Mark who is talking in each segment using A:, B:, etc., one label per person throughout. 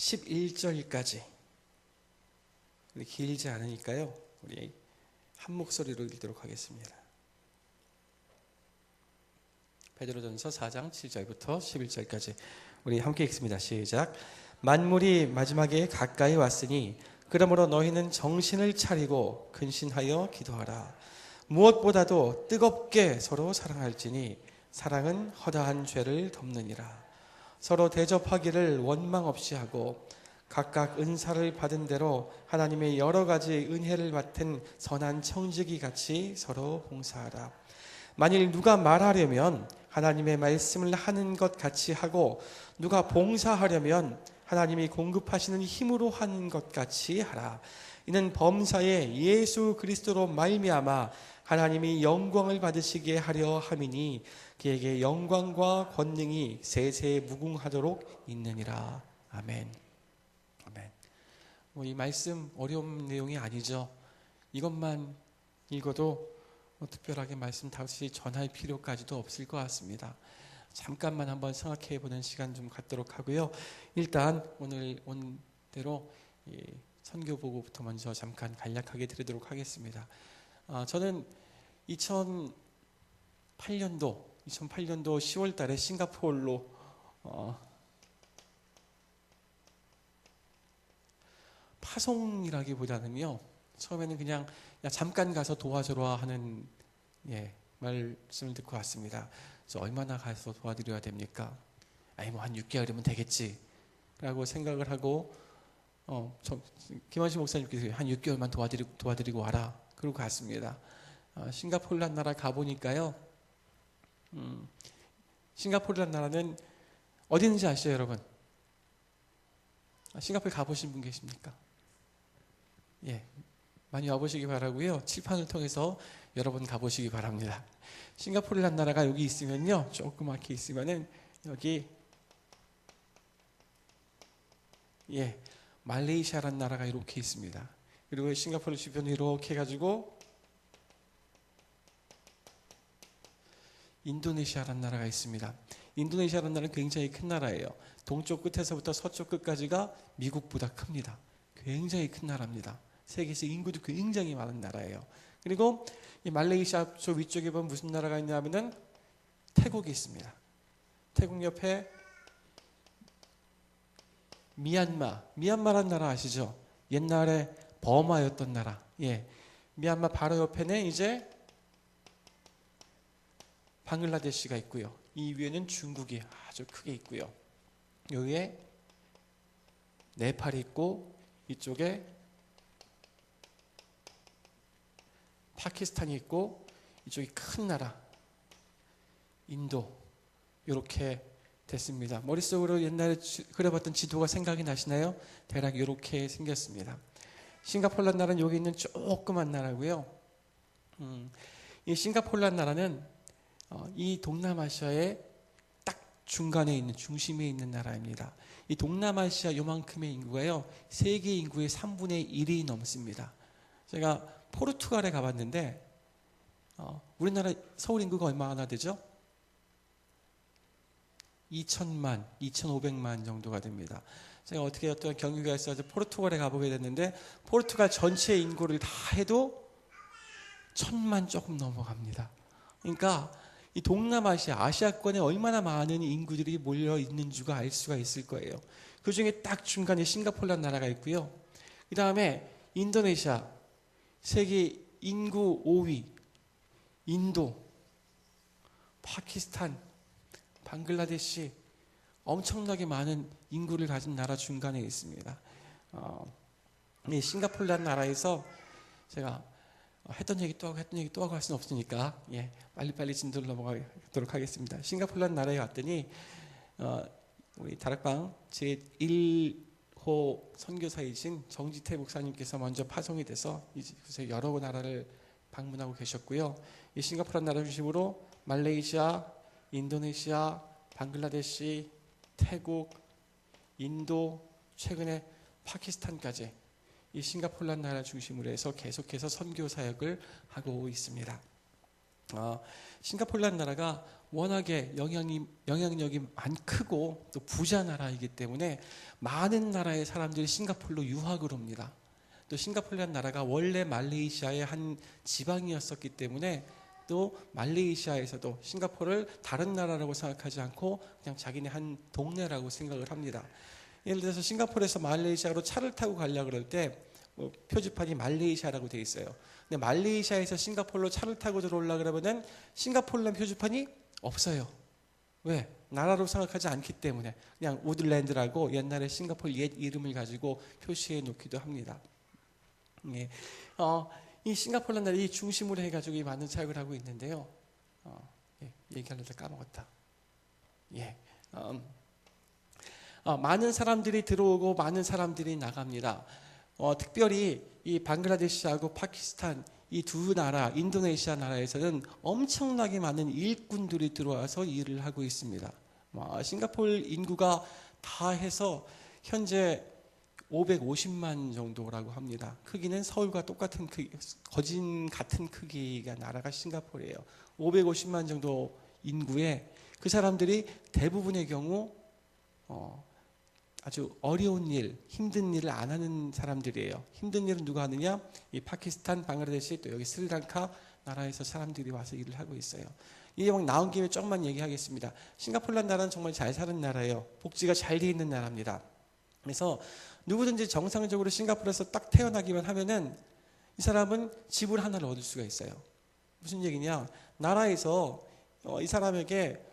A: 11절까지 길지 않으니까요, 우리 한 목소리로 읽도록 하겠습니다. 베드로전서 4장 7절부터 11절까지 우리 함께 읽습니다. 시작. 만물이 마지막에 가까이 왔으니 그러므로 너희는 정신을 차리고 근신하여 기도하라. 무엇보다도 뜨겁게 서로 사랑할지니 사랑은 허다한 죄를 덮느니라. 서로 대접하기를 원망 없이 하고 각각 은사를 받은 대로 하나님의 여러 가지 은혜를 맡은 선한 청지기 같이 서로 봉사하라. 만일 누가 말하려면 하나님의 말씀을 하는 것 같이 하고 누가 봉사하려면 하나님이 공급하시는 힘으로 하는 것 같이 하라. 이는 범사에 예수 그리스도로 말미암아 하나님이 영광을 받으시게 하려 함이니 그에게 영광과 권능이 세세 무궁하도록 있느니라. 아멘. 아멘. 이 말씀 어려운 내용이 아니죠. 이것만 읽어도 특별하게 말씀 다시 전할 필요까지도 없을 것 같습니다. 잠깐만 한번 생각해 보는 시간 좀 갖도록 하고요. 일단 오늘 온 대로 선교 보고부터 먼저 잠깐 간략하게 드리도록 하겠습니다. 저는 2008년도 10월 달에 싱가포르로 파송이라기보다는요, 처음에는 그냥 잠깐 가서 도와줘라 하는 말씀을 듣고 왔습니다. 그래서 얼마나 가서 도와드려야 됩니까? 뭐 한 6개월이면 되겠지 라고 생각을 하고 김원식 목사님께서 한 6개월만 도와드리고 와라 그러고 갔습니다. 싱가포르란 나라 가보니까요, 싱가포르란 나라는 어디 있는지 아시죠, 여러분? 싱가포르 가보신 분 계십니까? 많이 와보시기 바라고요. 칠판을 통해서 여러 번 가보시기 바랍니다. 싱가포르란 나라가 여기 있으면요, 조그맣게 있으면은 여기 말레이시아란 나라가 이렇게 있습니다. 그리고 싱가포르 주변에 이렇게 해가지고 인도네시아란 나라가 있습니다. 인도네시아란 나라는 굉장히 큰 나라예요. 동쪽 끝에서부터 서쪽 끝까지가 미국보다 큽니다. 굉장히 큰 나라입니다. 세계에서 인구도 굉장히 많은 나라예요. 그리고 이 말레이시아 저 위쪽에 보면 무슨 나라가 있냐면은 태국이 있습니다. 태국 옆에 미얀마라는 나라 아시죠? 옛날에 버마였던 나라. 미얀마 바로 옆에는 이제 방글라데시가 있고요. 이 위에는 중국이 아주 크게 있고요. 여기에 네팔이 있고 이쪽에 파키스탄이 있고 이쪽이 큰 나라 인도 이렇게 됐습니다. 머릿속으로 옛날에 그려봤던 지도가 생각이 나시나요? 대략 이렇게 생겼습니다. 싱가포르란 나라는 여기 있는 조그만 나라고요. 이 싱가포르란 나라는 이 동남아시아의 딱 중간에 있는 중심에 있는 나라입니다. 이 동남아시아 요만큼의 인구가요, 세계 인구의 3분의 1이 넘습니다. 제가 포르투갈에 가봤는데 우리나라 서울 인구가 얼마나 되죠? 2천만, 2,500만 정도가 됩니다. 제가 어떻게 어떤 경유가 있어서 포르투갈에 가보게 됐는데 포르투갈 전체 인구를 다 해도 1,000만 조금 넘어갑니다. 그러니까 이 동남아시아, 아시아권에 얼마나 많은 인구들이 몰려 있는 줄을 알 수가 있을 거예요. 그 중에 딱 중간에 싱가포르라는 나라가 있고요. 그 다음에 인도네시아, 세계 인구 5위, 인도, 파키스탄, 방글라데시, 엄청나게 많은 인구를 가진 나라 중간에 있습니다. 이 싱가포르라는 나라에서 제가 했던 얘기 또 하고 할 수는 없으니까 빨리빨리 진도를 넘어가도록 하겠습니다. 싱가포르라는 나라에 갔더니 우리 다락방 제1호 선교사이신 정지태 목사님께서 먼저 파송이 돼서 이제 여러 나라를 방문하고 계셨고요. 이 싱가포르라는 나라 중심으로 말레이시아, 인도네시아, 방글라데시, 태국, 인도, 최근에 파키스탄까지 이 싱가포르라는 나라 중심으로 해서 계속해서 선교 사역을 하고 있습니다. 싱가포르라는 나라가 워낙에 영향력이 크고 또 부자 나라이기 때문에 많은 나라의 사람들이 싱가포르로 유학을 옵니다. 또 싱가포르라는 나라가 원래 말레이시아의 한 지방이었었기 때문에 또 말레이시아에서도 싱가포르를 다른 나라라고 생각하지 않고 그냥 자기네 한 동네라고 생각을 합니다. 예를 들어서 싱가포르에서 말레이시아로 차를 타고 가려고 그럴 때 표지판이 말레이시아라고 되어 있어요. 근데 말레이시아에서 싱가포르로 차를 타고 들어오려고 그러면은 싱가포르라는 표지판이 없어요. 왜? 나라로 생각하지 않기 때문에 그냥 우드랜드라고 옛날에 싱가포르 옛 이름을 가지고 표시해 놓기도 합니다. 예. 이 싱가포르라는 나라를 중심으로 해가지고 많은 사역을 하고 있는데요. 얘기하려다 까먹었다. 예. 많은 사람들이 들어오고 많은 사람들이 나갑니다. 특별히 이 방글라데시하고 파키스탄 이 두 나라, 인도네시아 나라에서는 엄청나게 많은 일꾼들이 들어와서 일을 하고 있습니다. 싱가포르 인구가 다 해서 현재 550만 정도라고 합니다. 크기는 서울과 똑같은 크기, 거진 같은 크기가 나라가 싱가포르예요. 550만 정도 인구에 그 사람들이 대부분의 경우 아주 어려운 일, 힘든 일을 안 하는 사람들이에요. 힘든 일은 누가 하느냐? 이 파키스탄, 방글라데시, 또 여기 스리랑카 나라에서 사람들이 와서 일을 하고 있어요. 이게 막 나온 김에 조금만 얘기하겠습니다. 싱가포르라는 나라는 정말 잘 사는 나라예요. 복지가 잘 돼 있는 나라입니다. 그래서 누구든지 정상적으로 싱가포르에서 딱 태어나기만 하면은 이 사람은 집을 하나를 얻을 수가 있어요. 무슨 얘기냐? 나라에서 이 사람에게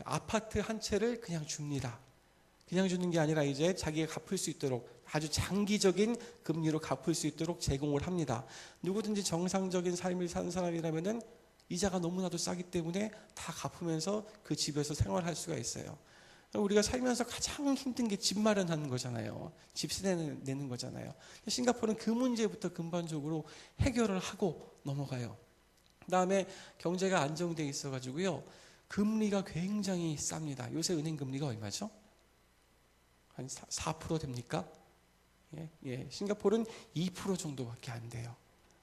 A: 아파트 한 채를 그냥 줍니다. 그냥 주는 게 아니라 이제 자기가 갚을 수 있도록 아주 장기적인 금리로 갚을 수 있도록 제공을 합니다. 누구든지 정상적인 삶을 사는 사람이라면은 이자가 너무나도 싸기 때문에 다 갚으면서 그 집에서 생활할 수가 있어요. 우리가 살면서 가장 힘든 게 집 마련하는 거잖아요. 집세 내는 거잖아요. 싱가포르는 그 문제부터 근본적으로 해결을 하고 넘어가요. 그다음에 경제가 안정돼 있어가지고요. 금리가 굉장히 쌉니다. 요새 은행 금리가 얼마죠? 한 4% 됩니까? 예, 싱가포르는 2% 정도밖에 안 돼요.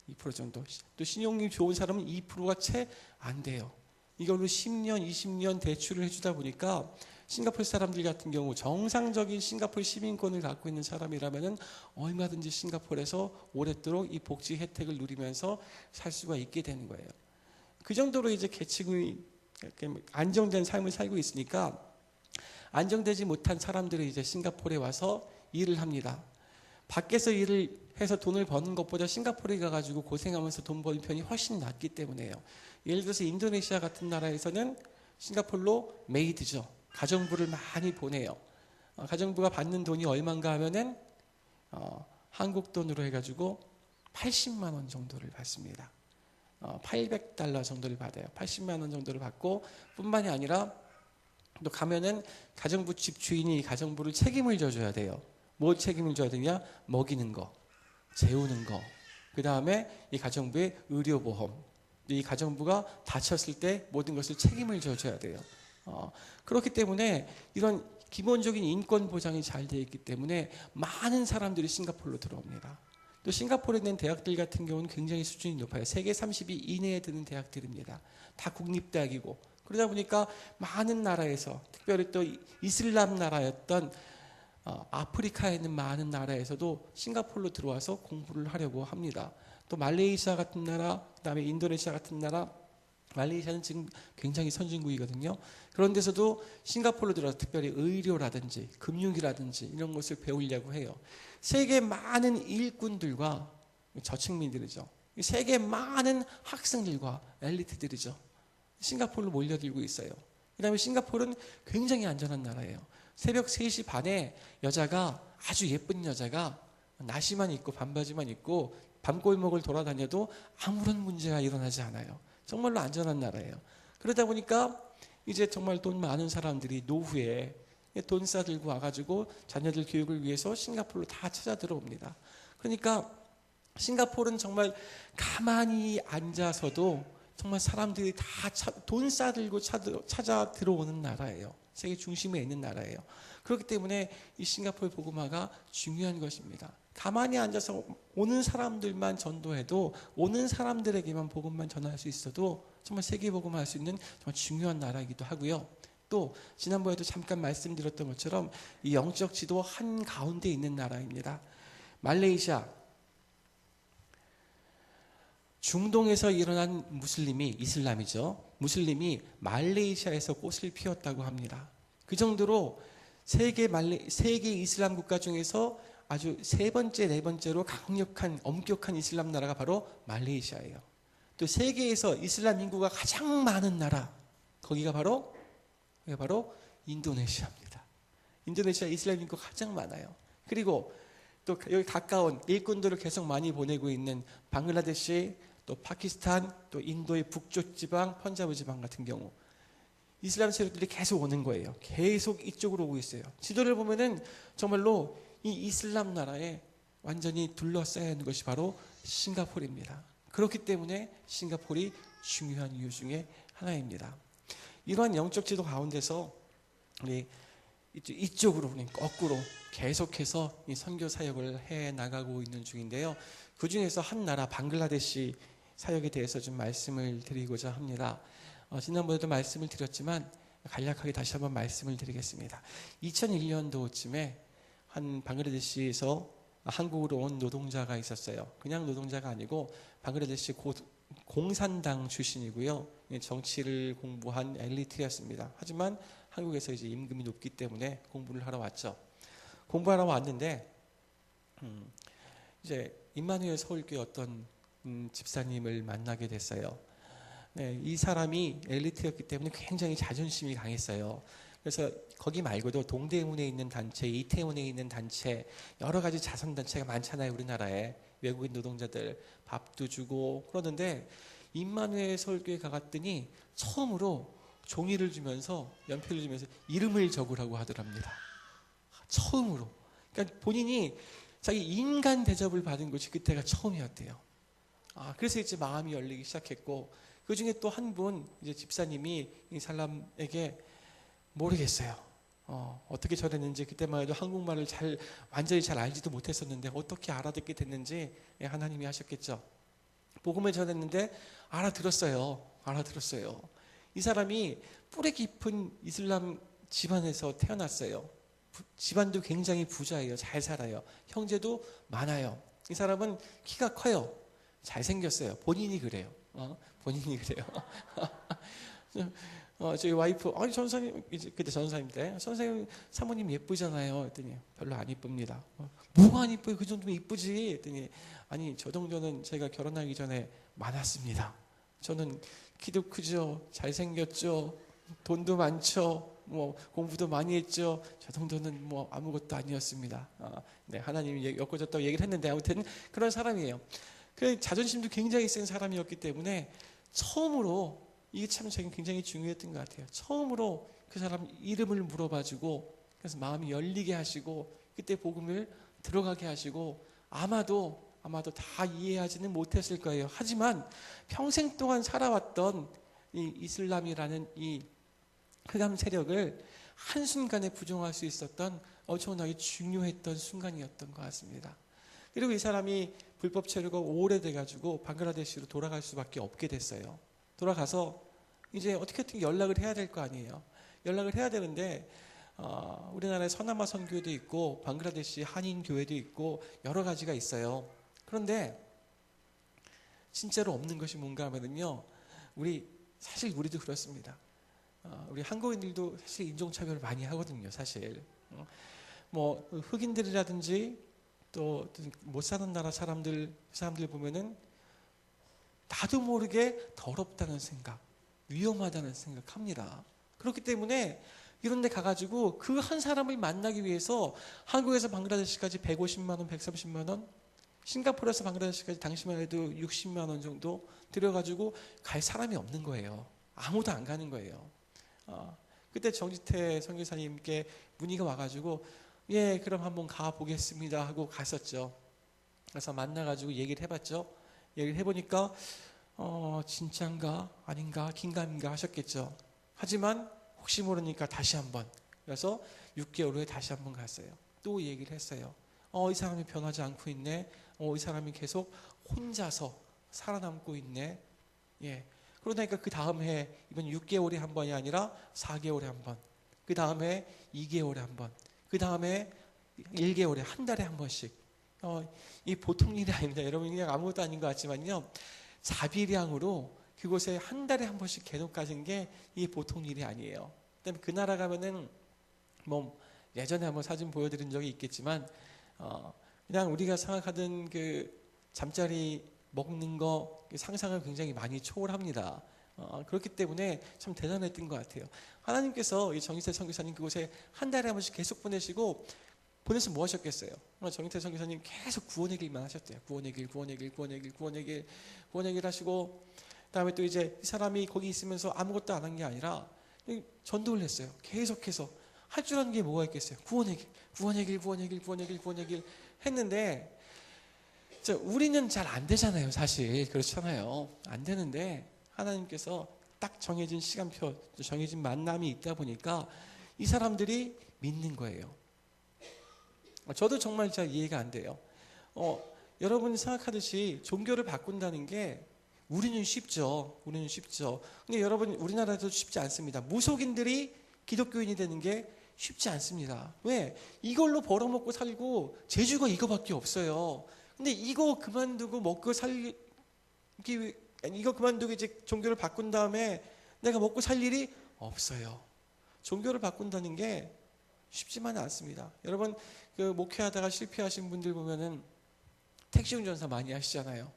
A: 2% 정도. 또 신용이 좋은 사람은 2%가 채 안 돼요. 이걸로 10년, 20년 대출을 해주다 보니까 싱가포르 사람들 같은 경우 정상적인 싱가포르 시민권을 갖고 있는 사람이라면은 얼마든지 싱가포르에서 오랫도록 이 복지 혜택을 누리면서 살 수가 있게 되는 거예요. 그 정도로 이제 계층이 안정된 삶을 살고 있으니까 안정되지 못한 사람들이 이제 싱가포르에 와서 일을 합니다. 밖에서 일을 해서 돈을 버는 것보다 싱가포르에 가가지고 고생하면서 돈 버는 편이 훨씬 낫기 때문에요. 예를 들어서 인도네시아 같은 나라에서는 싱가포르로 메이드죠. 가정부를 많이 보내요. 가정부가 받는 돈이 얼마인가 하면은 한국 돈으로 해가지고 80만 원 정도를 받습니다. 800달러 정도를 받아요. 80만 원 정도를 받고 뿐만이 아니라 또 가면은 가정부 집 주인이 가정부를 책임을 져줘야 돼요. 뭘 책임을 져야 되냐? 먹이는 거, 재우는 거. 그 다음에 이 가정부의 의료보험. 이 가정부가 다쳤을 때 모든 것을 책임을 져줘야 돼요. 그렇기 때문에 이런 기본적인 인권 보장이 잘 되어 있기 때문에 많은 사람들이 싱가포르로 들어옵니다. 또 싱가포르에 있는 대학들 같은 경우는 굉장히 수준이 높아요. 세계 30위 이내에 드는 대학들입니다. 다 국립대학이고 그러다 보니까 많은 나라에서 특별히 또 이슬람 나라였던 아프리카에 있는 많은 나라에서도 싱가포르로 들어와서 공부를 하려고 합니다. 또 말레이시아 같은 나라, 그다음에 인도네시아 같은 나라, 말레이시아는 지금 굉장히 선진국이거든요. 그런 데서도 싱가포르로 들어와서 특별히 의료라든지 금융이라든지 이런 것을 배우려고 해요. 세계 많은 일꾼들과 저층민들이죠. 세계 많은 학생들과 엘리트들이죠. 싱가포르로 몰려들고 있어요. 그 다음에 싱가포르는 굉장히 안전한 나라예요. 새벽 3시 반에 여자가 아주 예쁜 여자가 나시만 입고 반바지만 입고 밤골목을 돌아다녀도 아무런 문제가 일어나지 않아요. 정말로 안전한 나라예요. 그러다 보니까 이제 정말 돈 많은 사람들이 노후에 돈 싸들고 와가지고 자녀들 교육을 위해서 싱가포르로 다 찾아 들어옵니다. 그러니까 싱가포르는 정말 가만히 앉아서도 정말 사람들이 다 돈 싸들고 찾아 들어오는 나라예요. 세계 중심에 있는 나라예요. 그렇기 때문에 이 싱가포르 복음화가 중요한 것입니다. 가만히 앉아서 오는 사람들만 전도해도, 오는 사람들에게만 복음만 전할 수 있어도 정말 세계 복음을 할 수 있는 정말 중요한 나라이기도 하고요. 또 지난번에도 잠깐 말씀드렸던 것처럼 이 영적 지도 한 가운데 있는 나라입니다. 말레이시아, 중동에서 일어난 이슬람이죠. 무슬림이 말레이시아에서 꽃을 피웠다고 합니다. 그 정도로 세계 이슬람 국가 중에서 아주 세 번째, 네 번째로 강력한, 엄격한 이슬람 나라가 바로 말레이시아예요. 또 세계에서 이슬람 인구가 가장 많은 나라, 거기가 바로 인도네시아입니다. 인도네시아 이슬람 인구가 가장 많아요. 그리고 또 여기 가까운 일꾼들을 계속 많이 보내고 있는 방글라데시, 또 파키스탄, 또 인도의 북쪽 지방, 펀자브 지방 같은 경우 이슬람 세력들이 계속 오는 거예요. 계속 이쪽으로 오고 있어요. 지도를 보면은 정말로 이 이슬람 나라에 완전히 둘러싸여 있는 것이 바로 싱가포르입니다. 그렇기 때문에 싱가포르이 중요한 이유 중에 하나입니다. 이러한 영적 지도 가운데서 우리 이쪽으로 우리 거꾸로 계속해서 이 선교 사역을 해 나가고 있는 중인데요. 그 중에서 한 나라 방글라데시 사역에 대해서 좀 말씀을 드리고자 합니다. 지난번에도 말씀을 드렸지만 간략하게 다시 한번 말씀을 드리겠습니다. 2001년도쯤에 한 방글라데시에서 한국으로 온 노동자가 있었어요. 그냥 노동자가 아니고 방글라데시 공산당 출신이고요. 정치를 공부한 엘리트였습니다. 하지만 한국에서 이제 임금이 높기 때문에 공부를 하러 왔죠. 공부하러 왔는데 이제 임마누엘 서울교회 어떤 집사님을 만나게 됐어요. 네, 이 사람이 엘리트였기 때문에 굉장히 자존심이 강했어요. 그래서 거기 말고도 동대문에 있는 단체, 이태원에 있는 단체, 여러 가지 자선단체가 많잖아요. 우리나라에 외국인 노동자들 밥도 주고 그러는데 임마누엘 서울교회 가봤더니 처음으로 종이를 주면서, 연필을 주면서 이름을 적으라고 하더랍니다. 처음으로. 그러니까 본인이 자기 인간 대접을 받은 것이 그때가 처음이었대요. 그래서 이제 마음이 열리기 시작했고, 그 중에 또 한 분 이제 집사님이 이 사람에게 모르겠어요. 어떻게 저랬는지, 그때만 해도 한국말을 완전히 잘 알지도 못했었는데 어떻게 알아듣게 됐는지 하나님이 하셨겠죠. 복음을 전했는데 알아들었어요. 이 사람이 뿌리 깊은 이슬람 집안에서 태어났어요. 집안도 굉장히 부자예요. 잘 살아요. 형제도 많아요. 이 사람은 키가 커요. 잘생겼어요. 본인이 그래요. 저희 와이프, 전사님, 그때 전사님 때, 선생님, 사모님 예쁘잖아요. 했더니, 별로 안 예쁩니다. 뭐가 안 예뻐요? 그 정도면 예쁘지? 했더니, 아니, 저 정도는 제가 결혼하기 전에 많았습니다. 저는 키도 크죠, 잘생겼죠, 돈도 많죠, 공부도 많이 했죠. 저 정도는 아무것도 아니었습니다. 네, 하나님이 엮어줬다고 얘기를 했는데, 아무튼 그런 사람이에요. 그 자존심도 굉장히 센 사람이었기 때문에 처음으로, 이게 참 굉장히 중요했던 것 같아요. 처음으로 그 사람 이름을 물어봐주고, 그래서 마음이 열리게 하시고, 그때 복음을 들어가게 하시고, 아마도 다 이해하지는 못했을 거예요. 하지만 평생 동안 살아왔던 이 이슬람이라는 이 흑암 세력을 한순간에 부정할 수 있었던 엄청나게 중요했던 순간이었던 것 같습니다. 그리고 이 사람이 불법 체류가 오래돼가지고 방글라데시로 돌아갈 수밖에 없게 됐어요. 돌아가서 이제 어떻게든 연락을 해야 될 거 아니에요. 연락을 해야 되는데 우리나라에 서남아 선교회도 있고 방글라데시 한인 교회도 있고 여러 가지가 있어요. 그런데 진짜로 없는 것이 뭔가 하면은요, 사실 우리도 그렇습니다. 우리 한국인들도 사실 인종차별을 많이 하거든요. 사실 흑인들이라든지 또 못 사는 나라 사람들 보면은 나도 모르게 더럽다는 생각, 위험하다는 생각합니다. 그렇기 때문에 이런 데 가가지고 그 한 사람을 만나기 위해서 한국에서 방글라데시까지 150만 원, 130만 원, 싱가포르에서 방글라데시까지 당시만 해도 60만 원 정도 들여가지고 갈 사람이 없는 거예요. 아무도 안 가는 거예요. 그때 정지태 선교사님께 문의가 와가지고 예, 그럼 한번 가보겠습니다 하고 갔었죠. 그래서 만나가지고 얘기를 해봤죠. 얘기를 해보니까 진짠가 아닌가 긴가민가 하셨겠죠. 하지만 혹시 모르니까 다시 한번, 그래서 6개월 후에 다시 한번 갔어요. 또 얘기를 했어요. 이 사람이 변하지 않고 있네. 이 사람이 계속 혼자서 살아남고 있네. 예. 그러다니까 그 다음 해, 이번 6개월에 한 번이 아니라 4개월에 한 번, 그 다음 해 2개월에 한 번, 그 다음 해 1개월에, 한 달에 한 번씩. 이 보통 일이 아닙니다. 여러분, 그냥 아무것도 아닌 것 같지만요, 자비량으로 그곳에 한 달에 한 번씩 계속 가진 게 이게 보통 일이 아니에요. 그다음에 그 나라 가면은 뭐 예전에 한번 사진 보여드린 적이 있겠지만, 그냥 우리가 생각하던 그 잠자리 먹는 거 상상을 굉장히 많이 초월합니다. 그렇기 때문에 참 대단했던 것 같아요. 하나님께서 이 정희태 선교사님 그곳에 한 달에 한 번씩 계속 보내서 뭐 하셨겠어요? 정희태 선교사님 계속 구원의 길만 하셨대요. 구원의 길, 구원의 길, 구원의 길, 구원의 길, 구원의 길 하시고, 그다음에 또 이제 이 사람이 거기 있으면서 아무것도 안 한 게 아니라 전도를 했어요. 계속해서 할 줄 아는 게 뭐가 있겠어요? 구원의 길, 구원의 길, 구원의 길, 구원의 길, 구원의 길 했는데, 우리는 잘 안 되잖아요, 사실. 그렇잖아요. 안 되는데 하나님께서 딱 정해진 시간표, 정해진 만남이 있다 보니까 이 사람들이 믿는 거예요. 저도 정말 잘 이해가 안 돼요. 여러분이 생각하듯이 종교를 바꾼다는 게 우리는 쉽죠. 우리는 쉽죠. 근데 여러분, 우리나라에도 쉽지 않습니다. 무속인들이 기독교인이 되는 게 쉽지 않습니다. 왜? 이걸로 벌어먹고 살고 재주가 이거밖에 없어요. 근데 이거 그만두고 먹고 살기, 이거 그만두고 이제 종교를 바꾼 다음에 내가 먹고 살 일이 없어요. 종교를 바꾼다는 게 쉽지만은 않습니다. 여러분, 그 목회하다가 실패하신 분들 보면은 택시 운전사 많이 하시잖아요.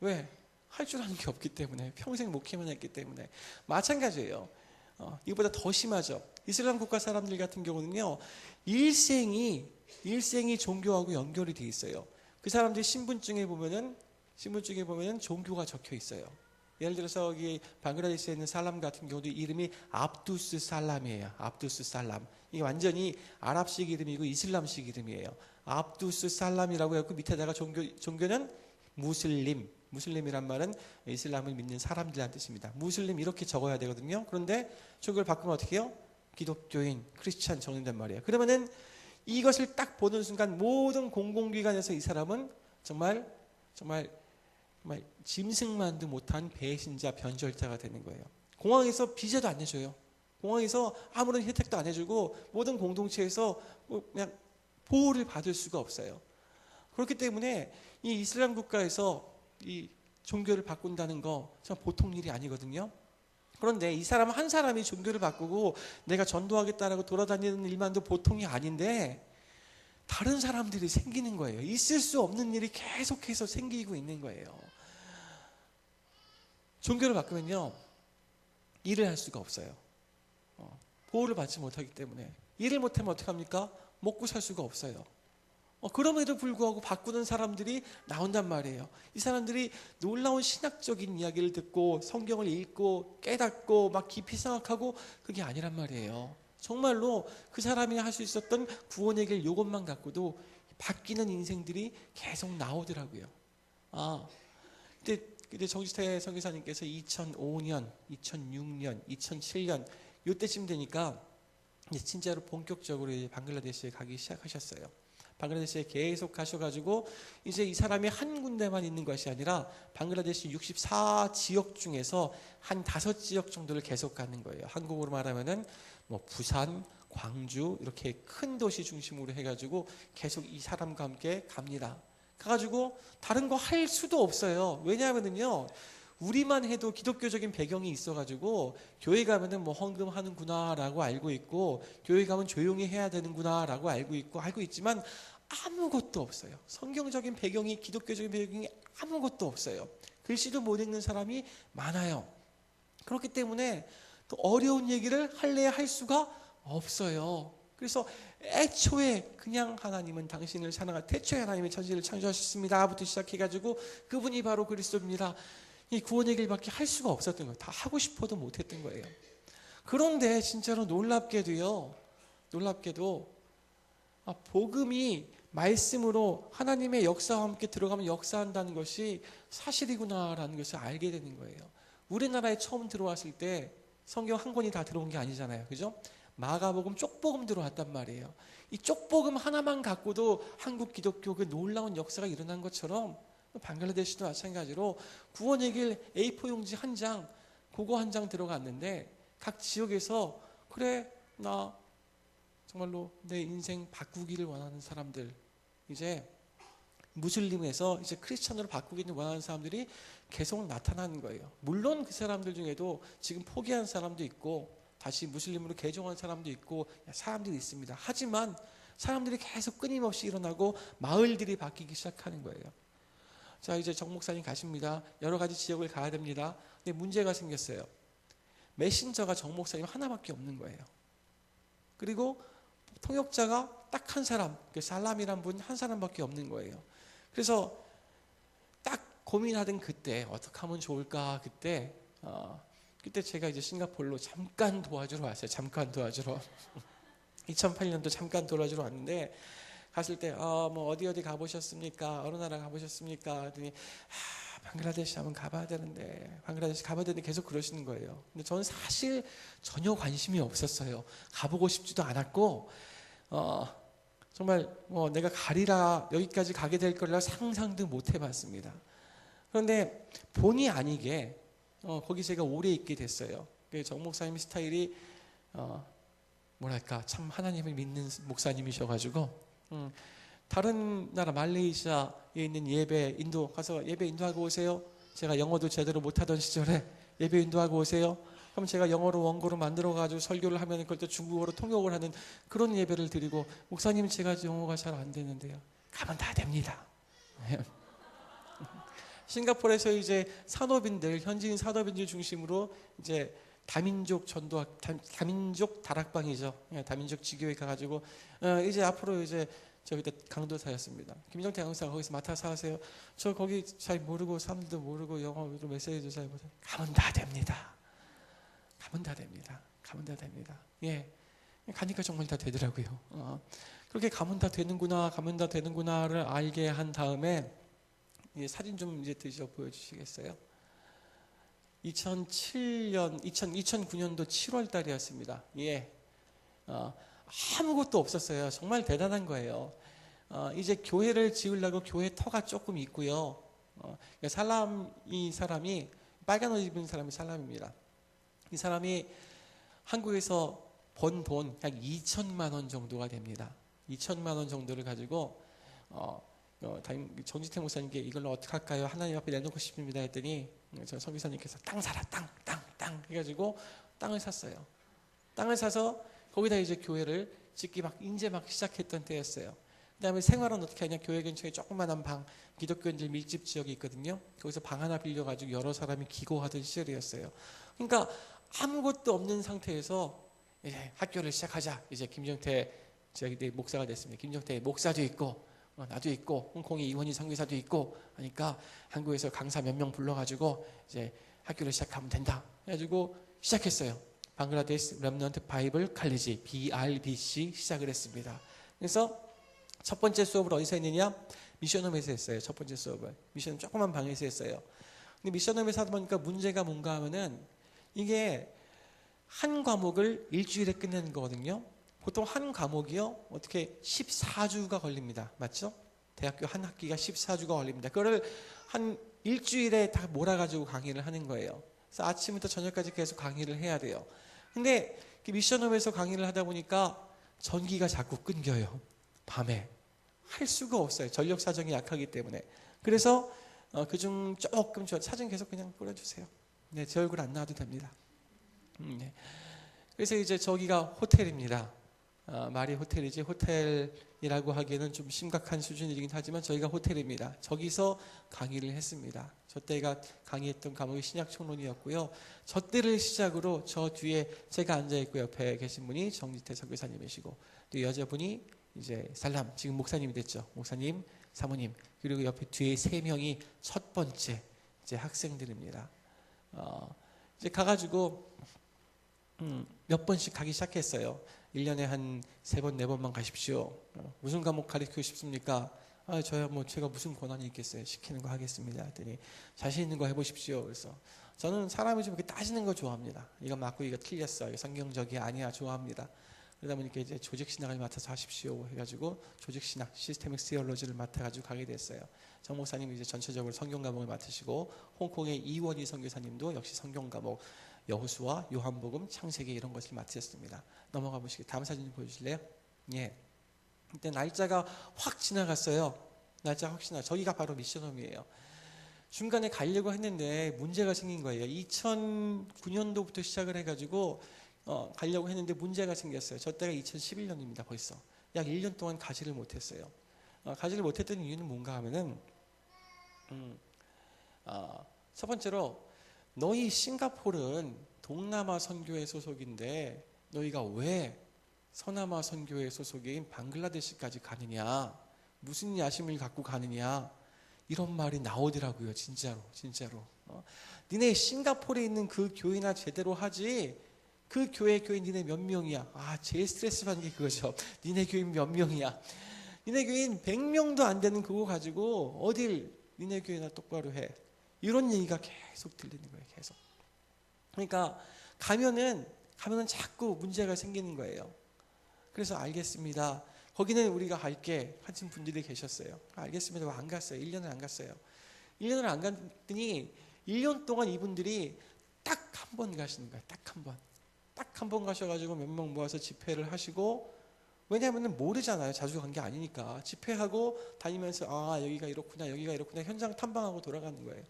A: 왜? 할 줄 아는 게 없기 때문에, 평생 목회만 했기 때문에. 마찬가지예요. 이거보다 더 심하죠. 이슬람 국가 사람들 같은 경우는요, 일생이 종교하고 연결이 돼 있어요. 그 사람들 신분증에 보면은 종교가 적혀 있어요. 예를 들어서 여기 방글라데시에 있는 살람 같은 경우도 이름이 압두스 살람이에요. 압두스 살람. 이게 완전히 아랍식 이름이고 이슬람식 이름이에요. 압두스 살람이라고 해서 밑에다가 종교는 무슬림이란 말은 이슬람을 믿는 사람들이라는 뜻입니다. 무슬림 이렇게 적어야 되거든요. 그런데 종교를 바꾸면 어떻게 해요? 기독교인, 크리스찬 적는단 말이에요. 그러면은 이것을 딱 보는 순간 모든 공공기관에서 이 사람은 정말 짐승만도 못한 배신자, 변절자가 되는 거예요. 공항에서 비자도 안 내줘요. 공항에서 아무런 혜택도 안 해주고 모든 공동체에서 그냥 보호를 받을 수가 없어요. 그렇기 때문에 이 이슬람 국가에서 이 종교를 바꾼다는 거 참 보통 일이 아니거든요. 그런데 이 사람 한 사람이 종교를 바꾸고 내가 전도하겠다라고 돌아다니는 일만도 보통이 아닌데, 다른 사람들이 생기는 거예요. 있을 수 없는 일이 계속해서 생기고 있는 거예요. 종교를 바꾸면요, 일을 할 수가 없어요. 보호를 받지 못하기 때문에. 일을 못하면 어떡합니까? 먹고 살 수가 없어요. 그럼에도 불구하고 바꾸는 사람들이 나온단 말이에요. 이 사람들이 놀라운 신학적인 이야기를 듣고 성경을 읽고 깨닫고 막 깊이 생각하고, 그게 아니란 말이에요. 정말로 그 사람이 할 수 있었던 구원의 길 요것만 갖고도 바뀌는 인생들이 계속 나오더라고요. 근데 정지태 선교사님께서 2005년, 2006년, 2007년 요때쯤 되니까 이제 진짜로 본격적으로 이제 방글라데시에 가기 시작하셨어요. 방글라데시에 계속 가셔가지고 이제 이 사람이 한 군데만 있는 것이 아니라 방글라데시 64지역 중에서 한 5지역 정도를 계속 가는 거예요. 한국으로 말하면은 뭐 부산, 광주 이렇게 큰 도시 중심으로 해가지고 계속 이 사람과 함께 갑니다. 가가지고 다른 거 할 수도 없어요. 왜냐하면은요, 우리만 해도 기독교적인 배경이 있어가지고 교회 가면은 뭐 헌금하는구나라고 알고 있고, 교회 가면 조용히 해야 되는구나라고 알고 있지만 아무것도 없어요. 성경적인 배경이, 기독교적인 배경이 아무것도 없어요. 글씨도 못 읽는 사람이 많아요. 그렇기 때문에 또 어려운 얘기를 할래야 할 수가 없어요. 그래서 애초에 그냥 하나님은 당신을 태초에 하나님의 천지를 창조하셨습니다 부터 시작해가지고 그분이 바로 그리스도입니다, 이 구원의 길밖에 할 수가 없었던 거예요. 다 하고 싶어도 못했던 거예요. 그런데 진짜로 놀랍게도 복음이 말씀으로 하나님의 역사와 함께 들어가면 역사한다는 것이 사실이구나라는 것을 알게 되는 거예요. 우리나라에 처음 들어왔을 때 성경 한 권이 다 들어온 게 아니잖아요. 그죠? 마가복음 쪽복음 들어왔단 말이에요. 이 쪽복음 하나만 갖고도 한국 기독교 그 놀라운 역사가 일어난 것처럼 방글라데시도 마찬가지로 구원의 길 A4 용지 한 장, 그거 한 장 들어갔는데 각 지역에서 그래 나 정말로 내 인생 바꾸기를 원하는 사람들, 이제 무슬림에서 이제 크리스천으로 바꾸기를 원하는 사람들이 계속 나타나는 거예요. 물론 그 사람들 중에도 지금 포기한 사람도 있고 다시 무슬림으로 개종한 사람도 있고 사람들이 있습니다. 하지만 사람들이 계속 끊임없이 일어나고 마을들이 바뀌기 시작하는 거예요. 자, 이제 정 목사님 가십니다. 여러 가지 지역을 가야 됩니다. 근데 문제가 생겼어요. 메신저가 정 목사님 하나밖에 없는 거예요. 그리고 통역자가 딱 한 사람, 살람이란 분 한 사람밖에 없는 거예요. 그래서 딱 고민하던 그때 어떻게 하면 좋을까, 그때 제가 이제 싱가포르로 잠깐 도와주러 왔어요. 잠깐 도와주러. 2008년도 잠깐 도와주러 왔는데 갔을 때 뭐 어디 가보셨습니까? 어느 나라 가보셨습니까? 그랬더니 방글라데시 한번 가봐야 되는데, 방글라데시 가봐야 되는데 계속 그러시는 거예요. 근데 저는 사실 전혀 관심이 없었어요. 가보고 싶지도 않았고 정말 뭐 내가 가리라, 여기까지 가게 될 거라 상상도 못 해봤습니다. 그런데 본의 아니게 거기 제가 오래 있게 됐어요. 정 목사님 스타일이 뭐랄까 참 하나님을 믿는 목사님이셔가지고 다른 나라 말레이시아에 있는 예배 인도 가서 예배 인도하고 오세요. 제가 영어도 제대로 못하던 시절에 예배 인도하고 오세요. 그럼 제가 영어로 원고로 만들어가지고 설교를 하면 그걸 또 중국어로 통역을 하는 그런 예배를 드리고, 목사님 제가 영어가 잘 안 되는데요. 가면 다 됩니다. 싱가포르에서 이제 산업인들, 현지인 산업인들 중심으로 이제 다민족 전도학, 다민족 다락방이죠. 다민족 지교에 가가지고 이제 앞으로 이제 저 그때 강도사였습니다. 김정태 강도사 거기서 맡아서 하세요. 저 거기 잘 모르고 사람들도 모르고 영어로 메시지도 잘 못해요. 가면 다 됩니다. 가면 다 됩니다. 가면 다 됩니다. 예, 가니까 정말 다 되더라고요. 그렇게 가면 다 되는구나, 가면 다 되는구나를 알게 한 다음에 사진 좀 이제 드셔 보여주시겠어요? 2009년도 7월 달이었습니다. 예, 아무것도 없었어요. 정말 대단한 거예요. 이제 교회를 지으려고 교회 터가 조금 있고요. 이 사람이 빨간 옷 입은 사람이 살람입니다. 이 사람이 한국에서 번 돈 약 2천만 원 정도가 됩니다. 2천만 원 정도를 가지고 정지태 목사님께 이걸로 어떻게 할까요? 하나님 앞에 내놓고 싶습니다 했더니 저 성기사님께서 땅 사라, 땅 해가지고 땅을 샀어요. 땅을 사서 거기다 이제 교회를 짓기 이제 막 시작했던 때였어요. 그 다음에 생활은 어떻게 하냐, 교회 근처에 조그만한 방, 기독교인들 밀집 지역이 있거든요. 거기서 방 하나 빌려가지고 여러 사람이 기고하던 시절이었어요. 그러니까 아무것도 없는 상태에서 이제 학교를 시작하자. 이제 김정태 저기 목사가 됐습니다. 김정태 목사도 있고 나도 있고 홍콩에 이원희 선교사도 있고 하니까 한국에서 강사 몇 명 불러가지고 이제 학교를 시작하면 된다. 그래가지고 시작했어요. 방글라데시 렘넌트 바이블 칼리지 BRBC 시작을 했습니다. 그래서 첫 번째 수업을 어디서 했느냐? 미션홈에서 했어요. 첫 번째 수업을 미션홈 조그만 방에서 했어요. 근데 미션홈에서 하다 보니까 문제가 뭔가 하면은 이게 한 과목을 일주일에 끝내는 거거든요. 보통 한 과목이요 어떻게 14주가 걸립니다. 맞죠? 대학교 한 학기가 14주가 걸립니다. 그거를 한 일주일에 다 몰아가지고 강의를 하는 거예요. 그래서 아침부터 저녁까지 계속 강의를 해야 돼요. 근데 미션홈에서 강의를 하다 보니까 전기가 자꾸 끊겨요. 밤에 할 수가 없어요. 전력 사정이 약하기 때문에. 그래서 그중 조금 사진 계속 그냥 뿌려주세요. 네, 제 얼굴 안 나와도 됩니다. 네. 그래서 이제 저기가 호텔입니다. 말이 호텔이지 호텔이라고 하기에는 좀 심각한 수준이긴 하지만 저희가 호텔입니다. 저기서 강의를 했습니다. 저 때가 강의했던 과목이 신약총론이었고요. 저 때를 시작으로 저 뒤에 제가 앉아있고 옆에 계신 분이 정지태 선교사님이시고 또 여자분이 이제 살람 지금 목사님이 됐죠. 목사님, 사모님 그리고 옆에 뒤에 3명이 첫 번째 이제 학생들입니다. 이제 가가지고 몇 번씩 가기 시작했어요. 1년에 한 3번, 4번만 가십시오. 무슨 과목 가르치고 싶습니까? 저야 뭐 제가 무슨 권한이 있겠어요. 시키는 거 하겠습니다. 했더니 자신 있는 거 해보십시오. 그래서 저는 사람이 좀 이렇게 따지는 거 좋아합니다. 이거 맞고 이거 틀렸어. 이거 성경적이 아니야. 좋아합니다. 그러다 보니까 이제 조직신학을 맡아서 하십시오 해가지고 조직신학 시스테믹 시올로지를 맡아가지고 가게 됐어요. 정 목사님은 이제 전체적으로 성경 과목을 맡으시고 홍콩의 이원희 선교사님도 역시 성경 과목 여호수아, 요한복음, 창세기 이런 것을 맡으셨습니다. 넘어가 보시기 다음 사진 보여주실래요? 예. 그때 날짜가 확 지나갔어요. 날짜 확 지나. 저기가 바로 미션홈이에요. 중간에 가려고 했는데 문제가 생긴 거예요. 2009년도부터 시작을 해가지고 가려고 했는데 문제가 생겼어요. 저 때가 2011년입니다. 벌써 약 1년 동안 가지를 못했어요. 가지를 못했던 이유는 뭔가 하면은 첫 번째로 너희 싱가포르는 동남아 선교회 소속인데 너희가 왜 서남아 선교회 소속인 방글라데시까지 가느냐, 무슨 야심을 갖고 가느냐, 이런 말이 나오더라고요. 진짜로. 니네 싱가포르에 있는 그 교회나 제대로 하지, 그 교회 니네 몇 명이야? 제일 스트레스 받는 게 그거죠. 니네 교인 몇 명이야? 니네 교인 100명도 안 되는 그거 가지고 어딜 니네 교회나 똑바로 해. 이런 얘기가 계속 들리는 거예요. 계속. 그러니까 가면은 자꾸 문제가 생기는 거예요. 그래서 알겠습니다. 거기는 우리가 갈게 하신 분들이 계셨어요. 알겠습니다. 안 갔어요. 1년을 안 갔어요. 1년을 안 갔더니 1년 동안 이분들이 딱 한 번 가시는 거예요. 딱 한 번. 딱 한 번 가셔가지고 몇 명 모아서 집회를 하시고, 왜냐하면 모르잖아요. 자주 간 게 아니니까. 집회하고 다니면서 여기가 이렇구나 여기가 이렇구나 현장 탐방하고 돌아가는 거예요.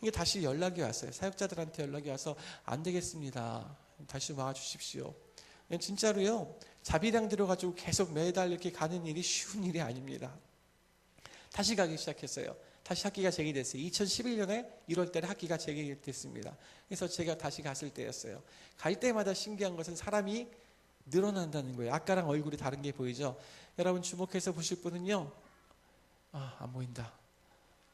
A: 이게 다시 연락이 왔어요. 사역자들한테 연락이 와서 안 되겠습니다. 다시 와 주십시오. 진짜로요. 자비량 들어가지고 계속 매달 이렇게 가는 일이 쉬운 일이 아닙니다. 다시 가기 시작했어요. 다시 학기가 재개됐어요. 2011년에 1월 달에 학기가 재개됐습니다. 그래서 제가 다시 갔을 때였어요. 갈 때마다 신기한 것은 사람이 늘어난다는 거예요. 아까랑 얼굴이 다른 게 보이죠? 여러분 주목해서 보실 분은요. 안 보인다.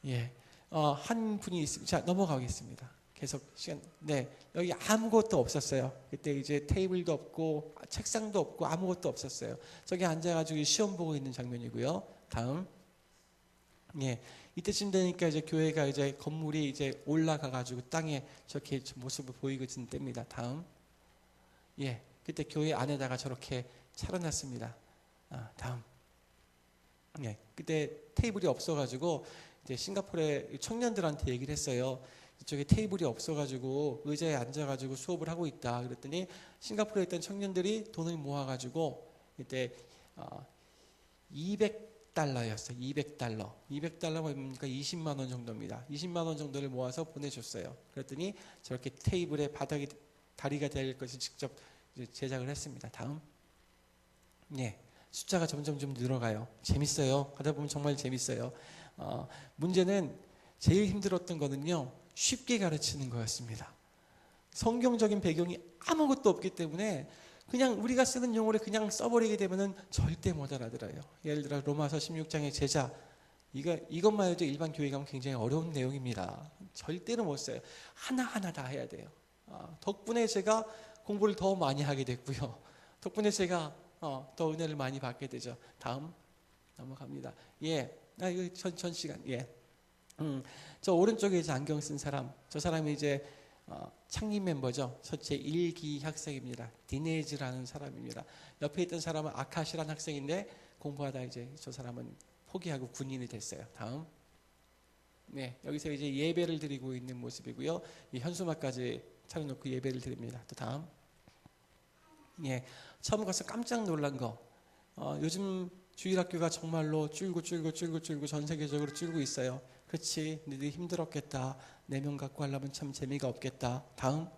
A: 예. 한 분이 있습니다. 자, 넘어가겠습니다. 계속 시간. 네, 여기 아무것도 없었어요. 그때 이제 테이블도 없고 책상도 없고 아무것도 없었어요. 저기 앉아가지고 시험 보고 있는 장면이고요. 다음. 예, 이때쯤 되니까 이제 교회가 이제 건물이 이제 올라가가지고 땅에 저렇게 모습을 보이고 있는 때입니다. 다음. 예, 그때 교회 안에다가 저렇게 차려놨습니다. 다음. 예, 그때 테이블이 없어가지고 이제 싱가포르의 청년들한테 얘기를 했어요. 이쪽에 테이블이 없어가지고 의자에 앉아가지고 수업을 하고 있다. 그랬더니 싱가포르에 있던 청년들이 돈을 모아가지고 이때 200달러였어요. 200달러. 200달러가 뭡니까? 20만 원 정도입니다. 20만 원 정도를 모아서 보내줬어요. 그랬더니 저렇게 테이블에 바닥이 다리가 될 것을 직접 제작을 했습니다. 다음. 네, 숫자가 점점 좀 늘어가요. 재밌어요. 하다 보면 정말 재밌어요. 문제는 제일 힘들었던 거는요. 쉽게 가르치는 거였습니다. 성경적인 배경이 아무것도 없기 때문에 그냥 우리가 쓰는 용어를 그냥 써버리게 되면은 절대 못 알아들어요. 예를 들어 로마서 16장의 제자, 이것만 해도 일반 교회 가면 굉장히 어려운 내용입니다. 절대로 못 써요. 하나하나 다 해야 돼요. 덕분에 제가 공부를 더 많이 하게 됐고요. 덕분에 제가 더 은혜를 많이 받게 되죠. 다음 넘어갑니다. 예, 이거 전 시간. 예. 저 오른쪽에 이제 안경 쓴 사람, 저 사람이 이제 창립 멤버죠. 제 1기 학생입니다. 디네즈라는 사람입니다. 옆에 있던 사람은 아카시라는 학생인데 공부하다 이제 저 사람은 포기하고 군인이 됐어요. 다음. 네, 여기서 이제 예배를 드리고 있는 모습이고요. 이 현수막까지 차려놓고 예배를 드립니다. 또 다음. 예, 처음 가서 깜짝 놀란 거. 요즘 주일학교가 정말로 줄고 전 세계적으로 줄고 있어요. 그렇지, 너희들 힘들었겠다. 4명 갖고 하려면 참 재미가 없겠다. 다음.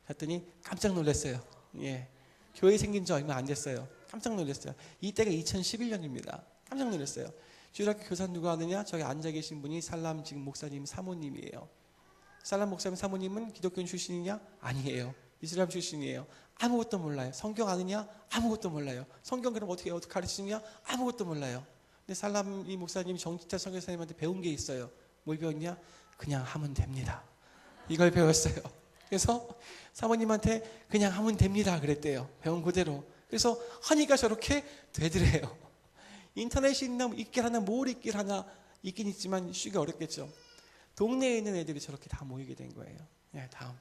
A: 했더니 깜짝 놀랐어요. 예, 교회 생긴 지 얼마 안 됐어요. 깜짝 놀랐어요. 이때가 2011년입니다. 깜짝 놀랐어요. 주일학교 교사 누가 하느냐? 저기 앉아 계신 분이 살람 지금 목사님 사모님이에요. 살람 목사님 사모님은 기독교 출신이냐? 아니에요. 이슬람 출신이에요. 아무것도 몰라요. 성경 아느냐? 아무것도 몰라요. 성경 그럼 어떻게 가르치느냐? 아무것도 몰라요. 근데 살람 이 목사님이 정치태 선교사님한테 배운 게 있어요. 뭘 배웠냐? 그냥 하면 됩니다. 이걸 배웠어요. 그래서 사모님한테 그냥 하면 됩니다 그랬대요. 배운 그대로. 그래서 하니까 저렇게 되더래요. 인터넷이 있길 하나 뭘 있길 하나 있긴 있지만 쉬기 어렵겠죠. 동네에 있는 애들이 저렇게 다 모이게 된 거예요. 예, 다음.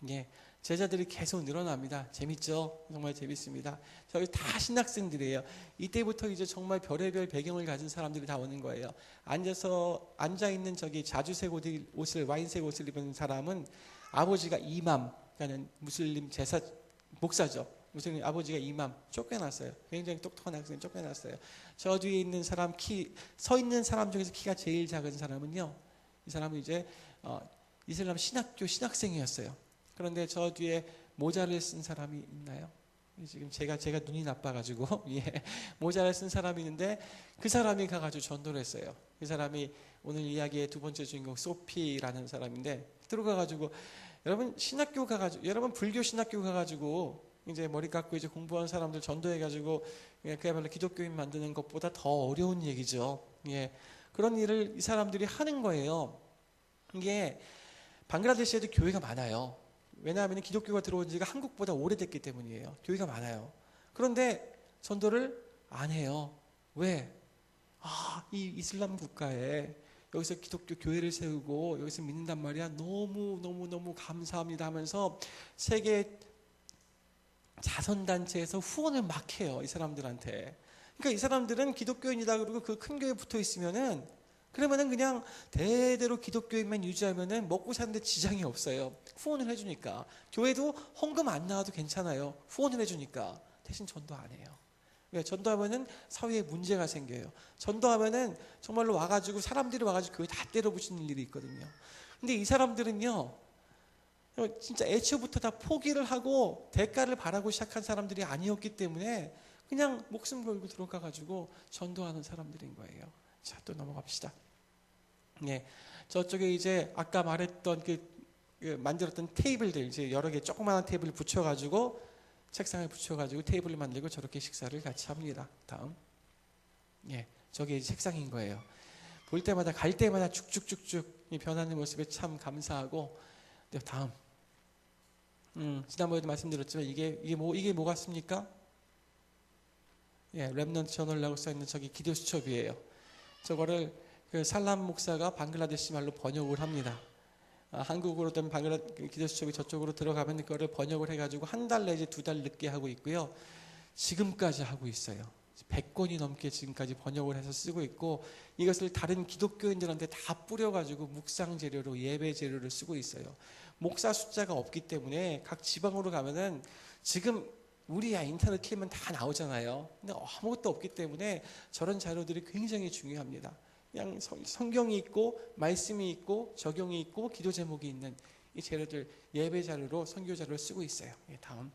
A: 예, 제자들이 계속 늘어납니다. 재밌죠? 정말 재밌습니다. 저희 다 신학생들이에요. 이때부터 이제 정말 별의별 배경을 가진 사람들이 다 오는 거예요. 앉아 있는 저기 자주색 옷을 와인색 옷을 입은 사람은 아버지가 이맘, 그러니까 무슬림 제사 목사죠. 무슬림 아버지가 이맘 쫓겨났어요. 굉장히 똑똑한 학생 쫓겨났어요. 저 뒤에 있는 사람 서 있는 사람 중에서 키가 제일 작은 사람은요. 이 사람은 이제 이슬람 신학교 신학생이었어요. 그런데 저 뒤에 모자를 쓴 사람이 있나요? 지금 제가 눈이 나빠가지고 예, 모자를 쓴 사람이 있는데 그 사람이 가가지고 전도를 했어요. 그 사람이 오늘 이야기의 두 번째 주인공 소피라는 사람인데 들어가가지고 여러분 불교 신학교 가가지고 이제 머리 깎고 이제 공부한 사람들 전도해가지고 그야말로 기독교인 만드는 것보다 더 어려운 얘기죠. 예, 그런 일을 이 사람들이 하는 거예요. 이게 방글라데시에도 교회가 많아요. 왜냐하면 기독교가 들어온 지가 한국보다 오래됐기 때문이에요. 교회가 많아요. 그런데 전도를 안 해요. 왜? 이 이슬람 국가에 여기서 기독교 교회를 세우고 여기서 믿는단 말이야. 너무 감사합니다 하면서 세계 자선단체에서 후원을 막 해요. 이 사람들한테. 그러니까 이 사람들은 기독교인이다 그러고 그 큰 교회에 붙어 있으면은 그러면은 그냥 대대로 기독교인만 유지하면은 먹고 사는데 지장이 없어요. 후원을 해주니까. 교회도 헌금 안 나와도 괜찮아요. 후원을 해주니까. 대신 전도 안 해요. 왜? 전도하면은 사회에 문제가 생겨요. 전도하면은 정말로 와가지고 사람들이 와가지고 교회 다 때려부시는 일이 있거든요. 근데 이 사람들은요, 진짜 애초부터 다 포기를 하고 대가를 바라고 시작한 사람들이 아니었기 때문에 그냥 목숨 걸고 들어가가지고 전도하는 사람들인 거예요. 자, 또 넘어갑시다. 예, 저쪽에 이제 아까 말했던 만들었던 테이블들, 이제 여러 개 조그마한 테이블을 붙여가지고 책상을 붙여가지고 테이블을 만들고 저렇게 식사를 같이 합니다. 다음, 예, 저게 책상인 거예요. 볼 때마다 갈 때마다 쭉쭉쭉쭉 변하는 모습에 참 감사하고. 다음, 지난번에도 말씀드렸지만 이게 뭐 같습니까? 예, 렘넌트 저널이라고 써 있는 저기 기도 수첩이에요. 저거를 그 살람 목사가 방글라데시 말로 번역을 합니다. 한국으로 된 기도 수첩이 저쪽으로 들어가면 그거를 번역을 해가지고 한 달 내지 2달 늦게 하고 있고요. 지금까지 하고 있어요. 100권이 넘게 지금까지 번역을 해서 쓰고 있고, 이것을 다른 기독교인들한테 다 뿌려가지고 묵상 재료로 예배 재료를 쓰고 있어요. 목사 숫자가 없기 때문에 각 지방으로 가면은 지금 우리야 인터넷 키면 다 나오잖아요. 근데 아무것도 없기 때문에 저런 자료들이 굉장히 중요합니다. 그냥 성경이 있고 말씀이 있고 적용이 있고 기도 제목이 있는 이 재료들 예배 자료로 선교 자료를 쓰고 있어요. 예, 다음,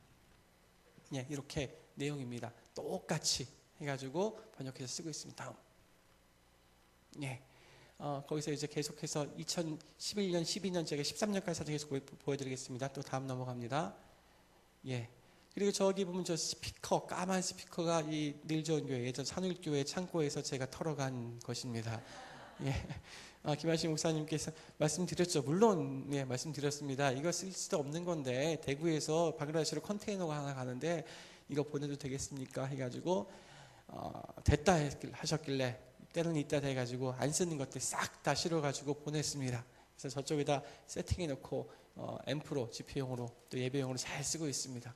A: 예, 이렇게 내용입니다. 똑같이 해가지고 번역해서 쓰고 있습니다. 다음, 예, 거기서 이제 계속해서 2011년, 12년 제가 13년까지 사진 계속 보여드리겠습니다. 또 다음 넘어갑니다. 예. 그리고 저기 보면 저 스피커, 까만 스피커가 이 늘좋은교회 예전 산울교회 창고에서 제가 털어간 것입니다. 예. 김하신 목사님께서 말씀드렸죠. 물론 예, 말씀드렸습니다. 이거 쓸 수도 없는 건데 대구에서 방글라데시로 컨테이너가 하나 가는데 이거 보내도 되겠습니까? 해가지고 됐다 하셨길래 때는 있다 해가지고 안 쓰는 것들 싹 다 실어가지고 보냈습니다. 그래서 저쪽에다 세팅해 놓고 앰프로 집회용으로 또 예배용으로 잘 쓰고 있습니다.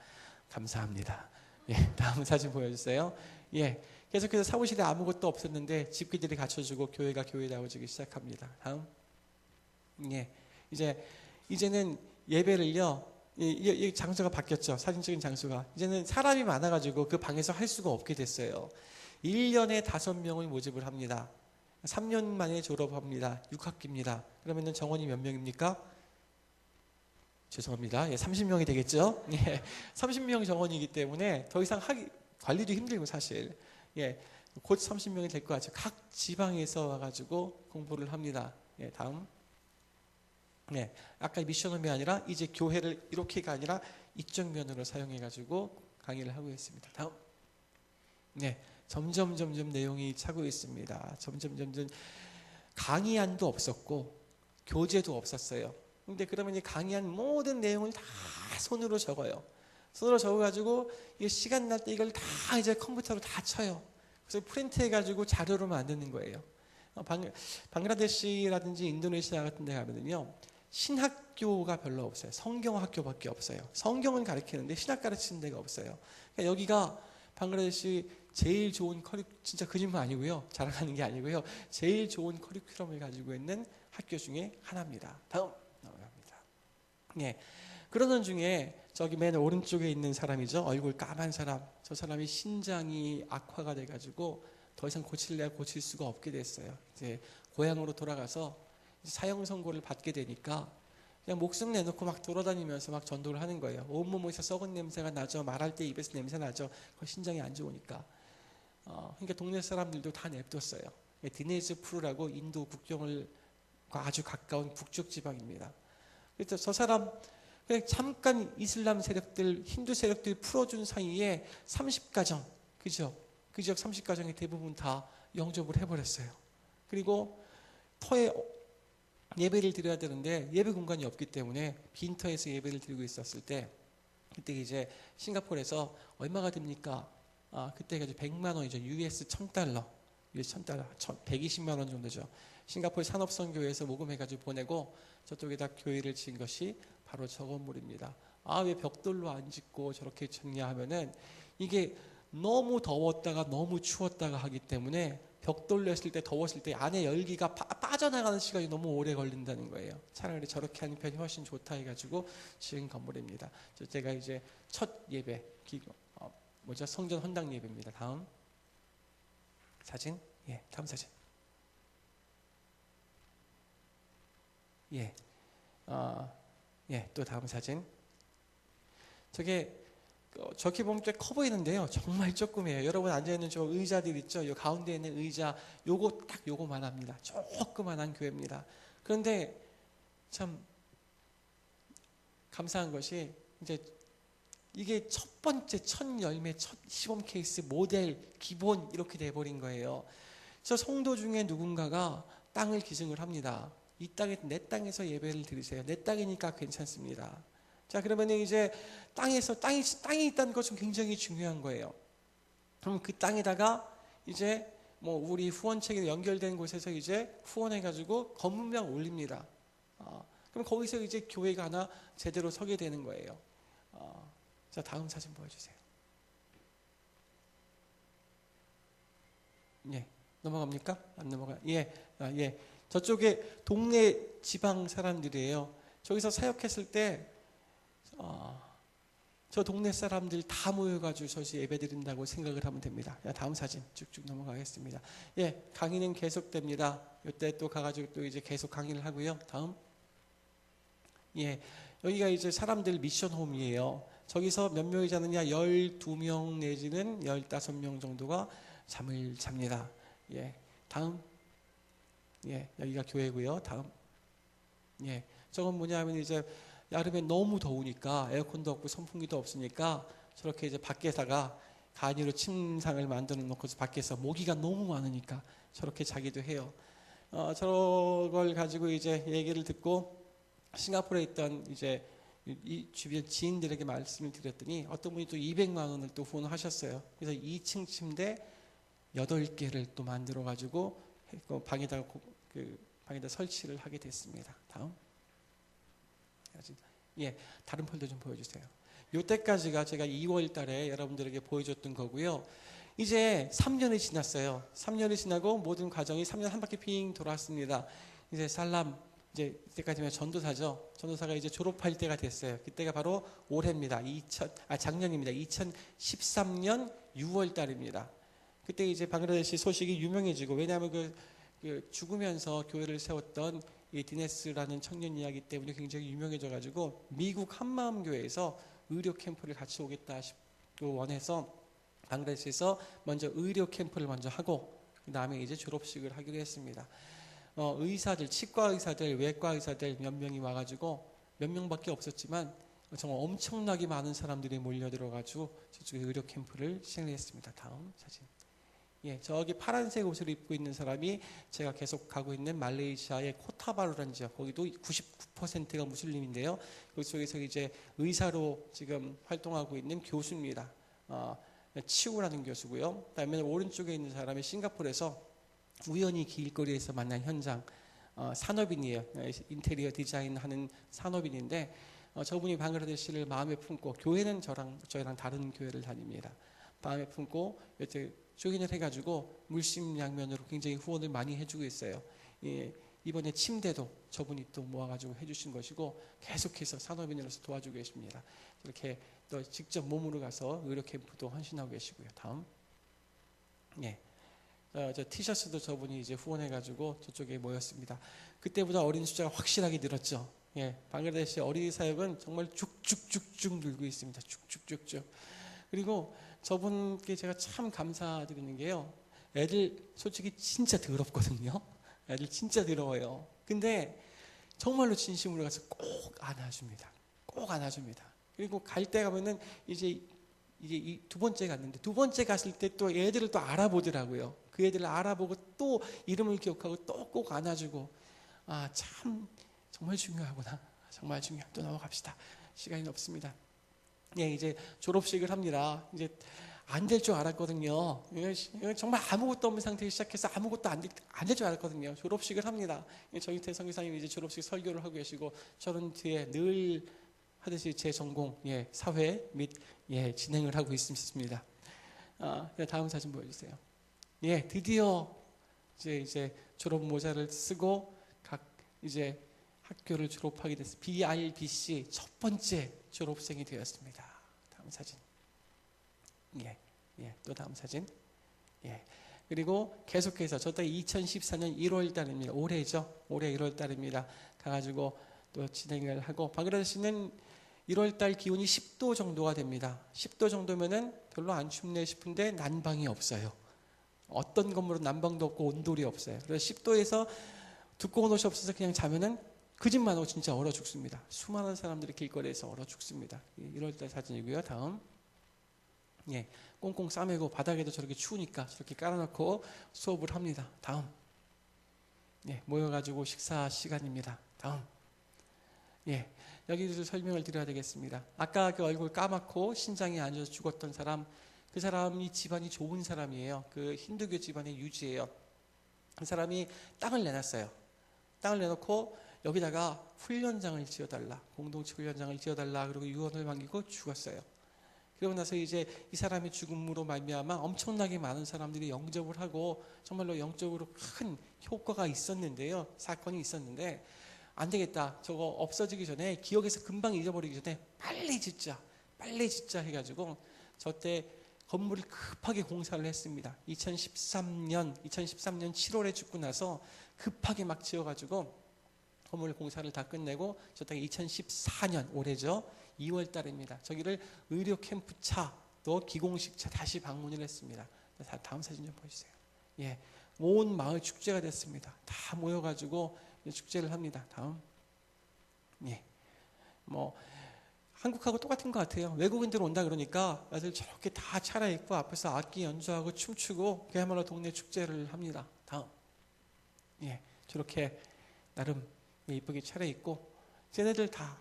A: 감사합니다. 예, 다음 사진 보여주세요. 예, 계속해서 사무실에 아무것도 없었는데 집기들이 갖춰주고 교회가 교회다워지기 시작합니다. 다음, 예, 이제는 예배를요. 이 장소가 바뀌었죠. 사진 찍은 장소가 이제는 사람이 많아가지고 그 방에서 할 수가 없게 됐어요. 1년에 5명을 모집을 합니다. 3년 만에 졸업합니다. 6학기입니다. 그러면은 정원이 몇 명입니까? 죄송합니다. 예, 30명이 되겠죠? 예, 30명 정원이기 때문에 더 이상 관리도 힘들고 사실. 예, 곧 30명이 될 것 같죠. 각 지방에서 와가지고 공부를 합니다. 예, 다음. 네, 아까 미션홈이 아니라 이제 교회를 이렇게가 아니라 이쪽 면으로 사용해가지고 강의를 하고 있습니다. 다음. 네, 점점 내용이 차고 있습니다. 점점 강의안도 없었고 교재도 없었어요. 근데 그러면 이 강의한 모든 내용을 다 손으로 적어요. 손으로 적어가지고 이 시간 날 때 이걸 다 이제 컴퓨터로 다 쳐요. 그래서 프린트해가지고 자료로 만드는 거예요. 방글라데시라든지 인도네시아 같은 데 가면은요, 신학교가 별로 없어요. 성경학교밖에 없어요. 성경은 가르치는데 신학 가르치는 데가 없어요. 그러니까 여기가 방글라데시 제일 좋은 진짜 거짓말 아니고요. 자랑하는 게 아니고요. 제일 좋은 커리큘럼을 가지고 있는 학교 중에 하나입니다. 다음 넘어갑니다. 예. 그러던 중에 저기 맨 오른쪽에 있는 사람이죠. 얼굴 까만 사람. 저 사람이 신장이 악화가 돼가지고 더 이상 고칠래야 고칠 수가 없게 됐어요. 이제 고향으로 돌아가서 사형 선고를 받게 되니까 그냥 목숨 내놓고 막 돌아다니면서 막 전도를 하는 거예요. 온몸에서 썩은 냄새가 나죠. 말할 때 입에서 냄새 나죠. 그 신장이 안 좋으니까. 그러니까 동네 사람들도 다 냅뒀어요. 디네즈 프루라고 인도 국경을 아주 가까운 북쪽 지방입니다. 그래서 저 사람 그냥 잠깐 이슬람 세력들, 힌두 세력들이 풀어준 사이에 30가정, 그죠? 그 지역 30가정이 대부분 다 영접을 해버렸어요. 그리고 터에 예배를 드려야 되는데 예배 공간이 없기 때문에 빈터에서 예배를 드리고 있었을 때 그때 이제 싱가포르에서 얼마가 됩니까? 그때가 이제 100만 원이죠. US 1000달러. US 1000달러. 120만 원 정도죠. 싱가포르 산업선교회에서 모금해가지고 보내고 저쪽에다 교회를 지은 것이 바로 저 건물입니다. 왜 벽돌로 안 짓고 저렇게 짓냐 하면은 이게 너무 더웠다가 너무 추웠다가 하기 때문에 벽돌로 했을 때 더웠을 때 안에 열기가 빠져나가는 시간이 너무 오래 걸린다는 거예요. 차라리 저렇게 하는 편이 훨씬 좋다 해가지고 지은 건물입니다. 제가 이제 첫 예배, 성전 헌당 예배입니다. 다음 사진, 다음 사진. 또 다음 사진. 저렇게 보면 꽤 커 보이는데요. 정말 조그매요. 여러분 앉아있는 저 의자들 있죠? 요 가운데 있는 의자, 요거만 합니다. 조그만한 교회입니다. 그런데 참 감사한 것이 이제 이게 첫 번째 첫 열매, 첫 시범 케이스, 모델, 기본 이렇게 돼버린 거예요. 저 성도 중에 누군가가 땅을 기증을 합니다. 이 땅에 내 땅에서 예배를 드리세요. 내 땅이니까 괜찮습니다. 자, 그러면 이제 땅이 있다는 것은 굉장히 중요한 거예요. 그럼 그 땅에다가 이제 우리 후원책에 연결된 곳에서 이제 후원해가지고 건물명 올립니다. 그럼 거기서 이제 교회가 하나 제대로 서게 되는 거예요. 자, 다음 사진 보여주세요. 넘어갑니까? 안 넘어가? 저쪽에 동네 지방 사람들이에요. 저기서 사역했을 때 저 동네 사람들 다 모여가지고 저시 예배 드린다고 생각을 하면 됩니다. 다음 사진 쭉쭉 넘어가겠습니다. 강의는 계속됩니다. 이때 또 가가지고 또 이제 계속 강의를 하고요. 다음. 여기가 이제 사람들 미션홈이에요. 저기서 몇 명이 자느냐? 12명 내지는 15명 정도가 잠을 잡니다. 다음. 여기가 교회고요. 다음. 저건 뭐냐면 이제 여름에 너무 더우니까 에어컨도 없고 선풍기도 없으니까 저렇게 이제 밖에다가 간이로 침상을 만들어 놓고서 밖에서 모기가 너무 많으니까 저렇게 자기도 해요. 저걸 가지고 이제 얘기를 듣고 싱가포르에 있던 이제 이 주변 지인들에게 말씀을 드렸더니 어떤 분이 또 200만 원을 또 후원하셨어요. 그래서 2층 침대 8개를 또 만들어 가지고 방에다가 방에다 설치를 하게 됐습니다. 다음. 다른 폴더 좀 보여주세요. 이때까지가 제가 2월 달에 여러분들에게 보여줬던 거고요. 이제 3년이 지났어요. 3년이 지나고 모든 과정이 3년 한 바퀴 핑 돌았습니다. 이제 이때까지면 전도사죠. 전도사가 이제 졸업할 때가 됐어요. 그때가 바로 올해입니다. 작년입니다. 2013년 6월 달입니다. 그때 이제 방글라데시 소식이 유명해지고, 왜냐하면 죽으면서 교회를 세웠던 이 디네스라는 청년 이야기 때문에 굉장히 유명해져가지고 미국 한마음교회에서 의료 캠프를 같이 오겠다 원해서 방글라데시에서 먼저 의료 캠프를 먼저 하고 그 다음에 이제 졸업식을 하기로 했습니다. 의사들, 치과 의사들, 외과 의사들 몇 명이 와가지고 몇 명밖에 없었지만 정말 엄청나게 많은 사람들이 몰려들어가지고 저쪽에 의료 캠프를 시행했습니다. 다음 사진. 저기 파란색 옷을 입고 있는 사람이 제가 계속 가고 있는 말레이시아의 코타바루라는 지역, 거기도 99%가 무슬림인데요. 그쪽에서 이제 의사로 지금 활동하고 있는 교수입니다. 치우라는 교수고요. 그다음에 오른쪽에 있는 사람이 싱가포르에서 우연히 길거리에서 만난 현장, 산업인이에요. 인테리어 디자인하는 산업인인데 저분이 방글라데시를 마음에 품고 교회는 저희랑 다른 교회를 다닙니다. 마음에 품고 이제 조인을 해가지고 물심양면으로 굉장히 후원을 많이 해주고 있어요. 예, 이번에 침대도 저분이 또 모아가지고 해주신 것이고 계속해서 산업인으로서 도와주고 계십니다. 이렇게 또 직접 몸으로 가서 의료 캠프도 헌신하고 계시고요. 다음. 예. 저 티셔츠도 저분이 이제 후원해가지고 저쪽에 모였습니다. 그때보다 어린 숫자가 확실하게 늘었죠. 예, 방글라데시 어린이 사역은 정말 쭉쭉쭉쭉 늘고 있습니다. 쭉쭉쭉쭉. 그리고 저분께 제가 참 감사드리는 게요. 애들 솔직히 진짜 더럽거든요. 애들 진짜 더러워요. 근데 정말로 진심으로 가서 꼭 안아줍니다. 꼭 안아줍니다. 그리고 갈 때 가면은 이제 이 두 번째 갔는데 두 번째 갔을 때 또 애들을 또 알아보더라고요. 그 애들을 알아보고 또 이름을 기억하고 또 꼭 안아주고 참 정말 중요하구나. 정말 중요해. 또 넘어갑시다. 시간이 없습니다. 예, 이제 졸업식을 합니다. 이제 안 될 줄 알았거든요. 정말 아무것도 없는 상태에 시작해서 아무것도 안 될 줄 알았거든요. 졸업식을 합니다. 정희태 선교사님이 이제 졸업식 설교를 하고 계시고 저는 뒤에 늘 하듯이 제 전공 사회 및 진행을 하고 있습니다. 다음 사진 보여주세요. 예, 드디어 이제 졸업 모자를 쓰고 이제 학교를 졸업하게 됐습니다. BRBC 첫 번째 졸업생이 되었습니다. 다음 사진. 또 다음 사진. 그리고 계속해서 저때 2014년 1월 달입니다. 올해죠. 올해 1월 달입니다. 가가지고 또 진행을 하고 방글라데시는 1월 달 기온이 10도 정도가 됩니다. 10도 정도면은 별로 안 춥네 싶은데 난방이 없어요. 어떤 건물은 난방도 없고 온돌이 없어요. 그래서 10도에서 두꺼운 옷이 없어서 그냥 자면은 거짓말 하고 진짜 얼어 죽습니다. 수많은 사람들이 길거리에서 얼어 죽습니다. 1월달 사진이고요. 다음. 꽁꽁 싸매고 바닥에도 저렇게 추우니까 저렇게 깔아놓고 수업을 합니다. 다음. 모여가지고 식사 시간입니다. 다음. 여기서 설명을 드려야 되겠습니다. 아까 그 얼굴 까맣고 신장에 앉아서 죽었던 사람, 그 사람이 집안이 좋은 사람이에요. 그 힌두교 집안의 유지예요. 그 사람이 땅을 내놨어요. 땅을 내놓고 여기다가 훈련장을 지어달라, 공동체 훈련장을 지어달라, 그리고 유언을 남기고 죽었어요. 그러고 나서 이제 이 사람의 죽음으로 말미암아 엄청나게 많은 사람들이 영접을 하고 정말로 영적으로 큰 효과가 있었는데요. 사건이 있었는데 안 되겠다. 저거 없어지기 전에 기억에서 금방 잊어버리기 전에 빨리 짓자 해가지고 저때 건물을 급하게 공사를 했습니다. 2013년 7월에 죽고 나서 급하게 막 지어가지고 건물 공사를 다 끝내고 저때 2014년 올해죠. 2월 달입니다. 저기를 의료 캠프 차, 또 기공식 차 다시 방문을 했습니다. 다음 사진 좀 보여주세요. 온 마을 축제가 됐습니다. 다 모여가지고 축제를 합니다. 다음. 한국하고 똑같은 것 같아요. 외국인들 온다 그러니까 애들 저렇게 다 차려입고 앞에서 악기 연주하고 춤추고 그야말로 동네 축제를 합니다. 다음. 저렇게 나름 이쁘게 차려입고 쟤네들 다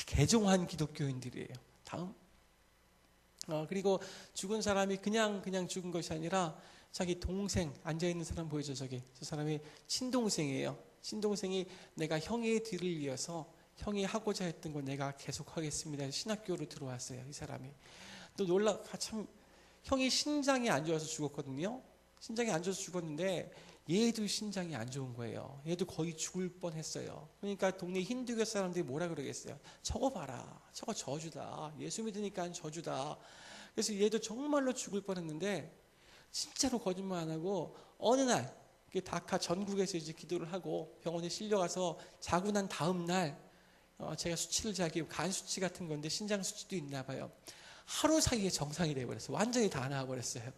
A: 개종한 기독교인들이에요. 다음. 그리고 죽은 사람이 그냥 죽은 것이 아니라 자기 동생 앉아있는 사람 보이죠? 저 사람이 친동생이에요. 친동생이 내가 형의 뒤를 이어서 형이 하고자 했던 거 내가 계속하겠습니다. 신학교로 들어왔어요. 이 사람이. 또 참 형이 신장이 안 좋아서 죽었거든요. 신장이 안 좋아서 죽었는데 얘도 신장이 안 좋은 거예요. 얘도 거의 죽을 뻔했어요. 그러니까 동네 힌두교 사람들이 뭐라 그러겠어요? 저거 봐라, 저거 저주다. 예수 믿으니까 저주다. 그래서 얘도 정말로 죽을 뻔했는데 진짜로 거짓말 안 하고 어느 날 다카 전국에서 이제 기도를 하고 병원에 실려가서 자고 난 다음 날 제가 수치를 재고 간 수치 같은 건데 신장 수치도 있나 봐요. 하루 사이에 정상이 돼버렸어요. 완전히 다 나아버렸어요.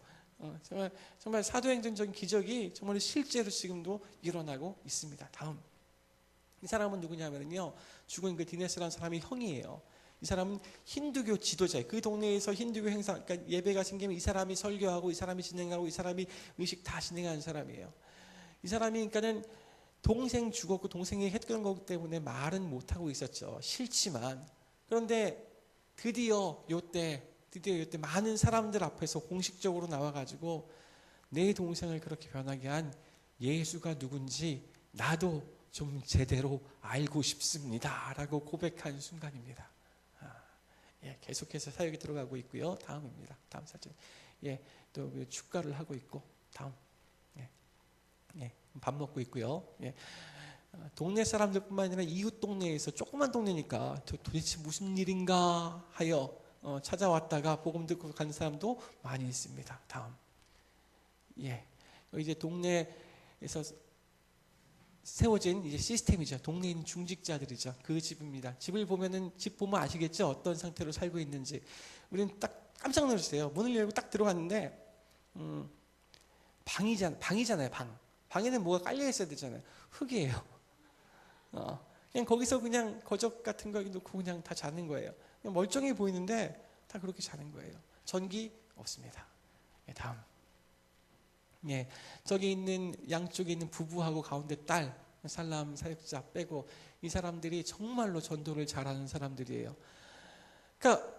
A: 정말 사도행전적인 기적이 정말 실제로 지금도 일어나고 있습니다. 다음. 이 사람은 누구냐면요, 죽은 그 디네스라는 사람이 형이에요. 이 사람은 힌두교 지도자예요. 그 동네에서 힌두교 행사, 그러니까 예배가 생기면 이 사람이 설교하고 이 사람이 진행하고 이 사람이 의식 다 진행하는 사람이에요. 이 사람이 그러니까는 동생 죽었고 동생이 했던 거기 때문에 말은 못하고 있었죠. 싫지만. 그런데 드디어 요때 많은 사람들 앞에서 공식적으로 나와가지고 내 동생을 그렇게 변하게 한 예수가 누군지 나도 좀 제대로 알고 싶습니다 라고 고백한 순간입니다. 계속해서 사역에 들어가고 있고요. 다음입니다. 다음 사진. 또 축가를 하고 있고, 다음. 밥 먹고 있고요. 동네 사람들뿐만 아니라 이웃 동네에서, 조그만 동네니까 도대체 무슨 일인가 하여 찾아왔다가 복음 듣고 간 사람도 많이 있습니다. 다음. 이제 동네에서 세워진 이제 시스템이죠. 동네에 있는 중직자들이죠. 그 집입니다. 집 보면 아시겠죠? 어떤 상태로 살고 있는지. 우리는 딱 깜짝 놀랐어요. 문을 열고 딱 들어갔는데 방이잖아요. 방에는 뭐가 깔려 있어야 되잖아요. 흙이에요. 그냥 거기서 그냥 거적 같은 거 놓고 그냥 다 자는 거예요. 그냥 멀쩡해 보이는데 다 그렇게 자는 거예요. 전기 없습니다. 다음. 저기 있는 양쪽에 있는 부부하고 가운데 딸, 살람 사역자 빼고 이 사람들이 정말로 전도를 잘하는 사람들이에요. 그러니까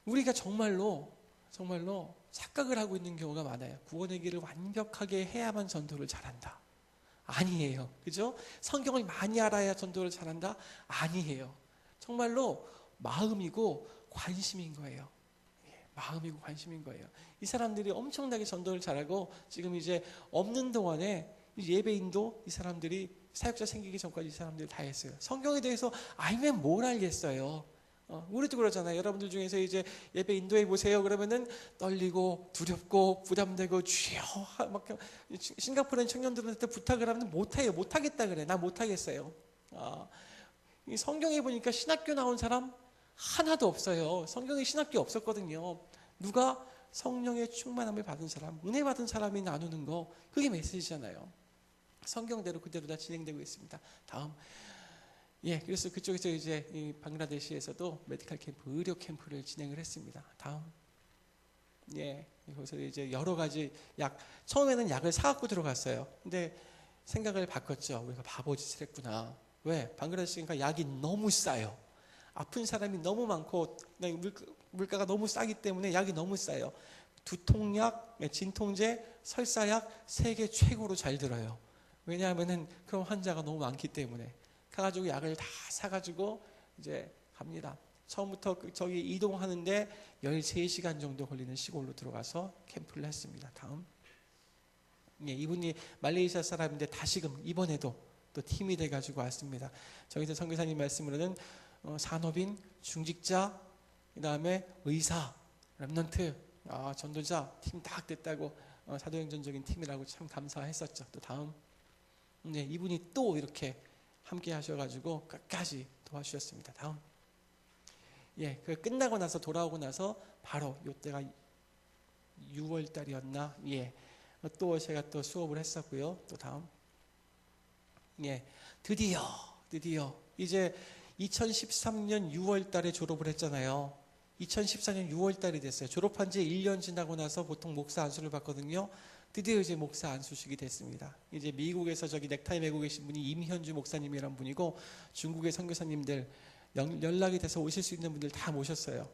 A: 우리가 정말로 착각을 하고 있는 경우가 많아요. 구원의 길을 완벽하게 해야만 전도를 잘한다. 아니에요. 그죠? 성경을 많이 알아야 전도를 잘한다? 아니에요. 정말로 마음이고 관심인 거예요. 마음이고 관심인 거예요. 이 사람들이 엄청나게 전도를 잘하고 지금 이제 없는 동안에 예배인도 이 사람들이 사역자 생기기 전까지 이 사람들이 다 했어요. 성경에 대해서 알면 뭘 알겠어요. 우리도 그러잖아요. 여러분들 중에서 이제 예배 인도해 보세요. 그러면은 떨리고 두렵고 부담되고 주여 막 싱가포르 청년들한테 부탁을 하면 못하겠다 그래. 나 못하겠어요. 이 성경에 보니까 신학교 나온 사람 하나도 없어요. 성경에 신학교 없었거든요. 누가 성령의 충만함을 받은 사람, 은혜 받은 사람이 나누는 거, 그게 메시지잖아요. 성경대로 그대로 다 진행되고 있습니다. 다음. 그래서 그쪽에서 이제 이 방글라데시에서도 메디컬 캠프, 의료 캠프를 진행을 했습니다. 다음. 거기서 이제 여러 가지 처음에는 약을 사갖고 들어갔어요. 근데 생각을 바꿨죠. 우리가 바보짓을 했구나. 왜? 방글라데시가 약이 너무 싸요. 아픈 사람이 너무 많고 물가가 너무 싸기 때문에 약이 너무 싸요. 두통약, 진통제, 설사약 세계 최고로 잘 들어요. 왜냐하면은 그런 환자가 너무 많기 때문에. 가가지고 약을 다 사가지고 이제 갑니다. 처음부터 저기 이동하는데 13시간 정도 걸리는 시골로 들어가서 캠프를 했습니다. 다음. 이분이 말레이시아 사람인데 다시금 이번에도 또 팀이 돼가지고 왔습니다. 저기서 선교사님 말씀으로는 산업인, 중직자, 그 다음에 의사, 랩넌트, 전도자 팀 딱 됐다고 사도행전적인 팀이라고 참 감사했었죠. 또 다음. 이분이 또 이렇게 함께 하셔가지고 끝까지 도와주셨습니다. 다음. 그 끝나고 나서 돌아오고 나서 바로 이때가 6월 달이었나? 또 제가 또 수업을 했었고요. 또 다음. 드디어 이제 2013년 6월 달에 졸업을 했잖아요. 2014년 6월 달이 됐어요. 졸업한 지 1년 지나고 나서 보통 목사 안수를 받거든요. 드디어 이제 목사 안수식이 됐습니다. 이제 미국에서 저기 넥타이 메고 계신 분이 임현주 목사님이란 분이고 중국의 선교사님들 연락이 돼서 오실 수 있는 분들 다 모셨어요.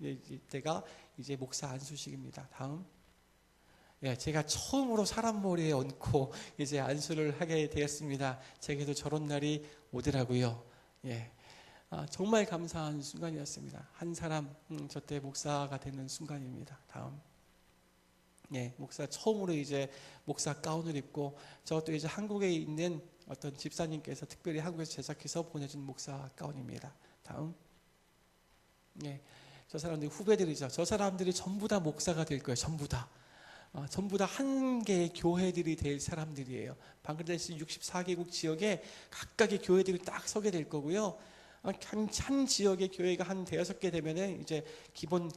A: 이때가 이제 목사 안수식입니다. 다음. 제가 처음으로 사람 머리에 얹고 이제 안수를 하게 되었습니다. 제게도 저런 날이 오더라고요. 정말 감사한 순간이었습니다. 한 사람 저때 목사가 되는 순간입니다. 다음. 목사 처음으로 이제 목사 가운을 입고 저것도 이제 한국에 있는 어떤 집사님께서 특별히 한국에서 제작해서 보내준 목사 가운입니다. 다음. 저 사람들이 후배들이죠. 저 사람들이 전부 다 목사가 될 거예요. 전부 다 한 개의 교회들이 될 사람들이에요. 방글라데시 64개국 지역에 각각의 교회들이 딱 서게 될 거고요. 한 지역의 교회가 한 5개 되면은 이제 기본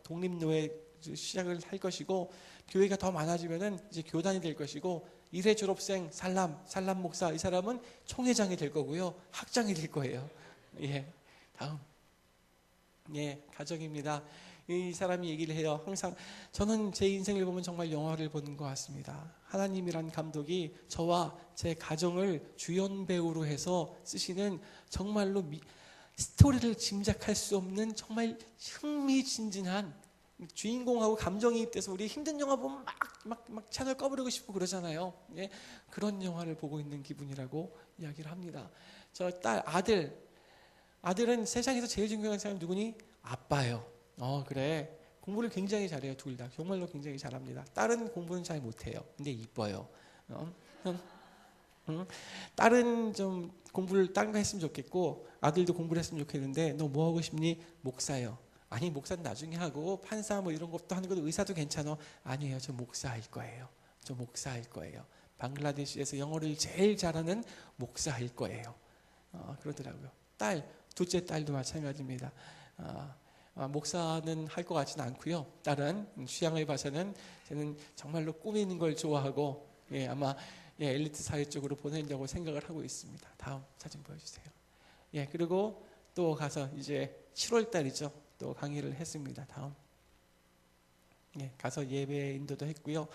A: 독립노예 시작을 할 것이고, 교회가 더 많아지면은 이제 교단이 될 것이고, 1회 졸업생 살람 목사, 이 사람은 총회장이 될 거고요. 학장이 될 거예요. 다음. 가정입니다. 이 사람이 얘기를 해요. 항상 저는 제 인생을 보면 정말 영화를 보는 것 같습니다. 하나님이란 감독이 저와 제 가정을 주연 배우로 해서 쓰시는 정말로 스토리를 짐작할 수 없는 정말 흥미진진한 주인공하고 감정이입돼서 우리 힘든 영화 보면 막 채널 꺼버리고 싶고 그러잖아요. 예, 그런 영화를 보고 있는 기분이라고 이야기를 합니다. 저 딸, 아들은 세상에서 제일 중요한 사람이 누구니? 아빠예요. 그래. 공부를 굉장히 잘해요. 둘 다. 정말로 굉장히 잘합니다. 딸은 공부는 잘 못해요. 근데 이뻐요. 딸은 좀 공부를 다른 거 했으면 좋겠고 아들도 공부를 했으면 좋겠는데 너 뭐 하고 싶니? 목사요. 아니 목사는 나중에 하고 판사 뭐 이런 것도 하는 것도 의사도 괜찮아. 아니에요. 저 목사할 거예요. 저 목사할 거예요. 방글라데시에서 영어를 제일 잘하는 목사할 거예요. 그러더라고요. 둘째 딸도 마찬가지입니다. 목사는 할 것 같지는 않고요. 딸은 취향을 봐서는 저는 정말로 꾸미는 걸 좋아하고 아마 엘리트 사회 쪽으로 보내려고 생각을 하고 있습니다. 다음 사진 보여주세요. 그리고 또 가서 이제 7월 달이죠. 또 강의를 했습니다. 다음. 가서 예배 인도도 했고요.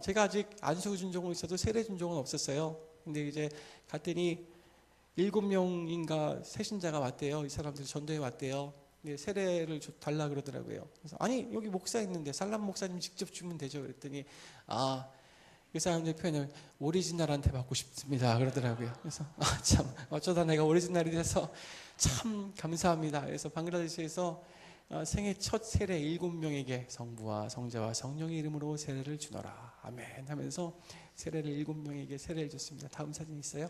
A: 제가 아직 안수 준종은 있어도 세례 준종은 없었어요. 근데 이제 갔더니 7명인가 새신자가 왔대요. 이 사람들이 전도에 왔대요. 세례를 달라 그러더라고요. 그래서 아니 여기 목사 있는데 살람 목사님 직접 주면 되죠. 그랬더니 그 사람들 표현을 오리지널한테 받고 싶습니다 그러더라고요. 그래서 참 어쩌다 내가 오리지널이 돼서 참 감사합니다. 그래서 방글라데시에서 생애 첫 세례 7명에게 성부와 성자와 성령의 이름으로 세례를 주노라 아멘 하면서 세례를 7명에게 세례를 줬습니다. 다음 사진 있어요?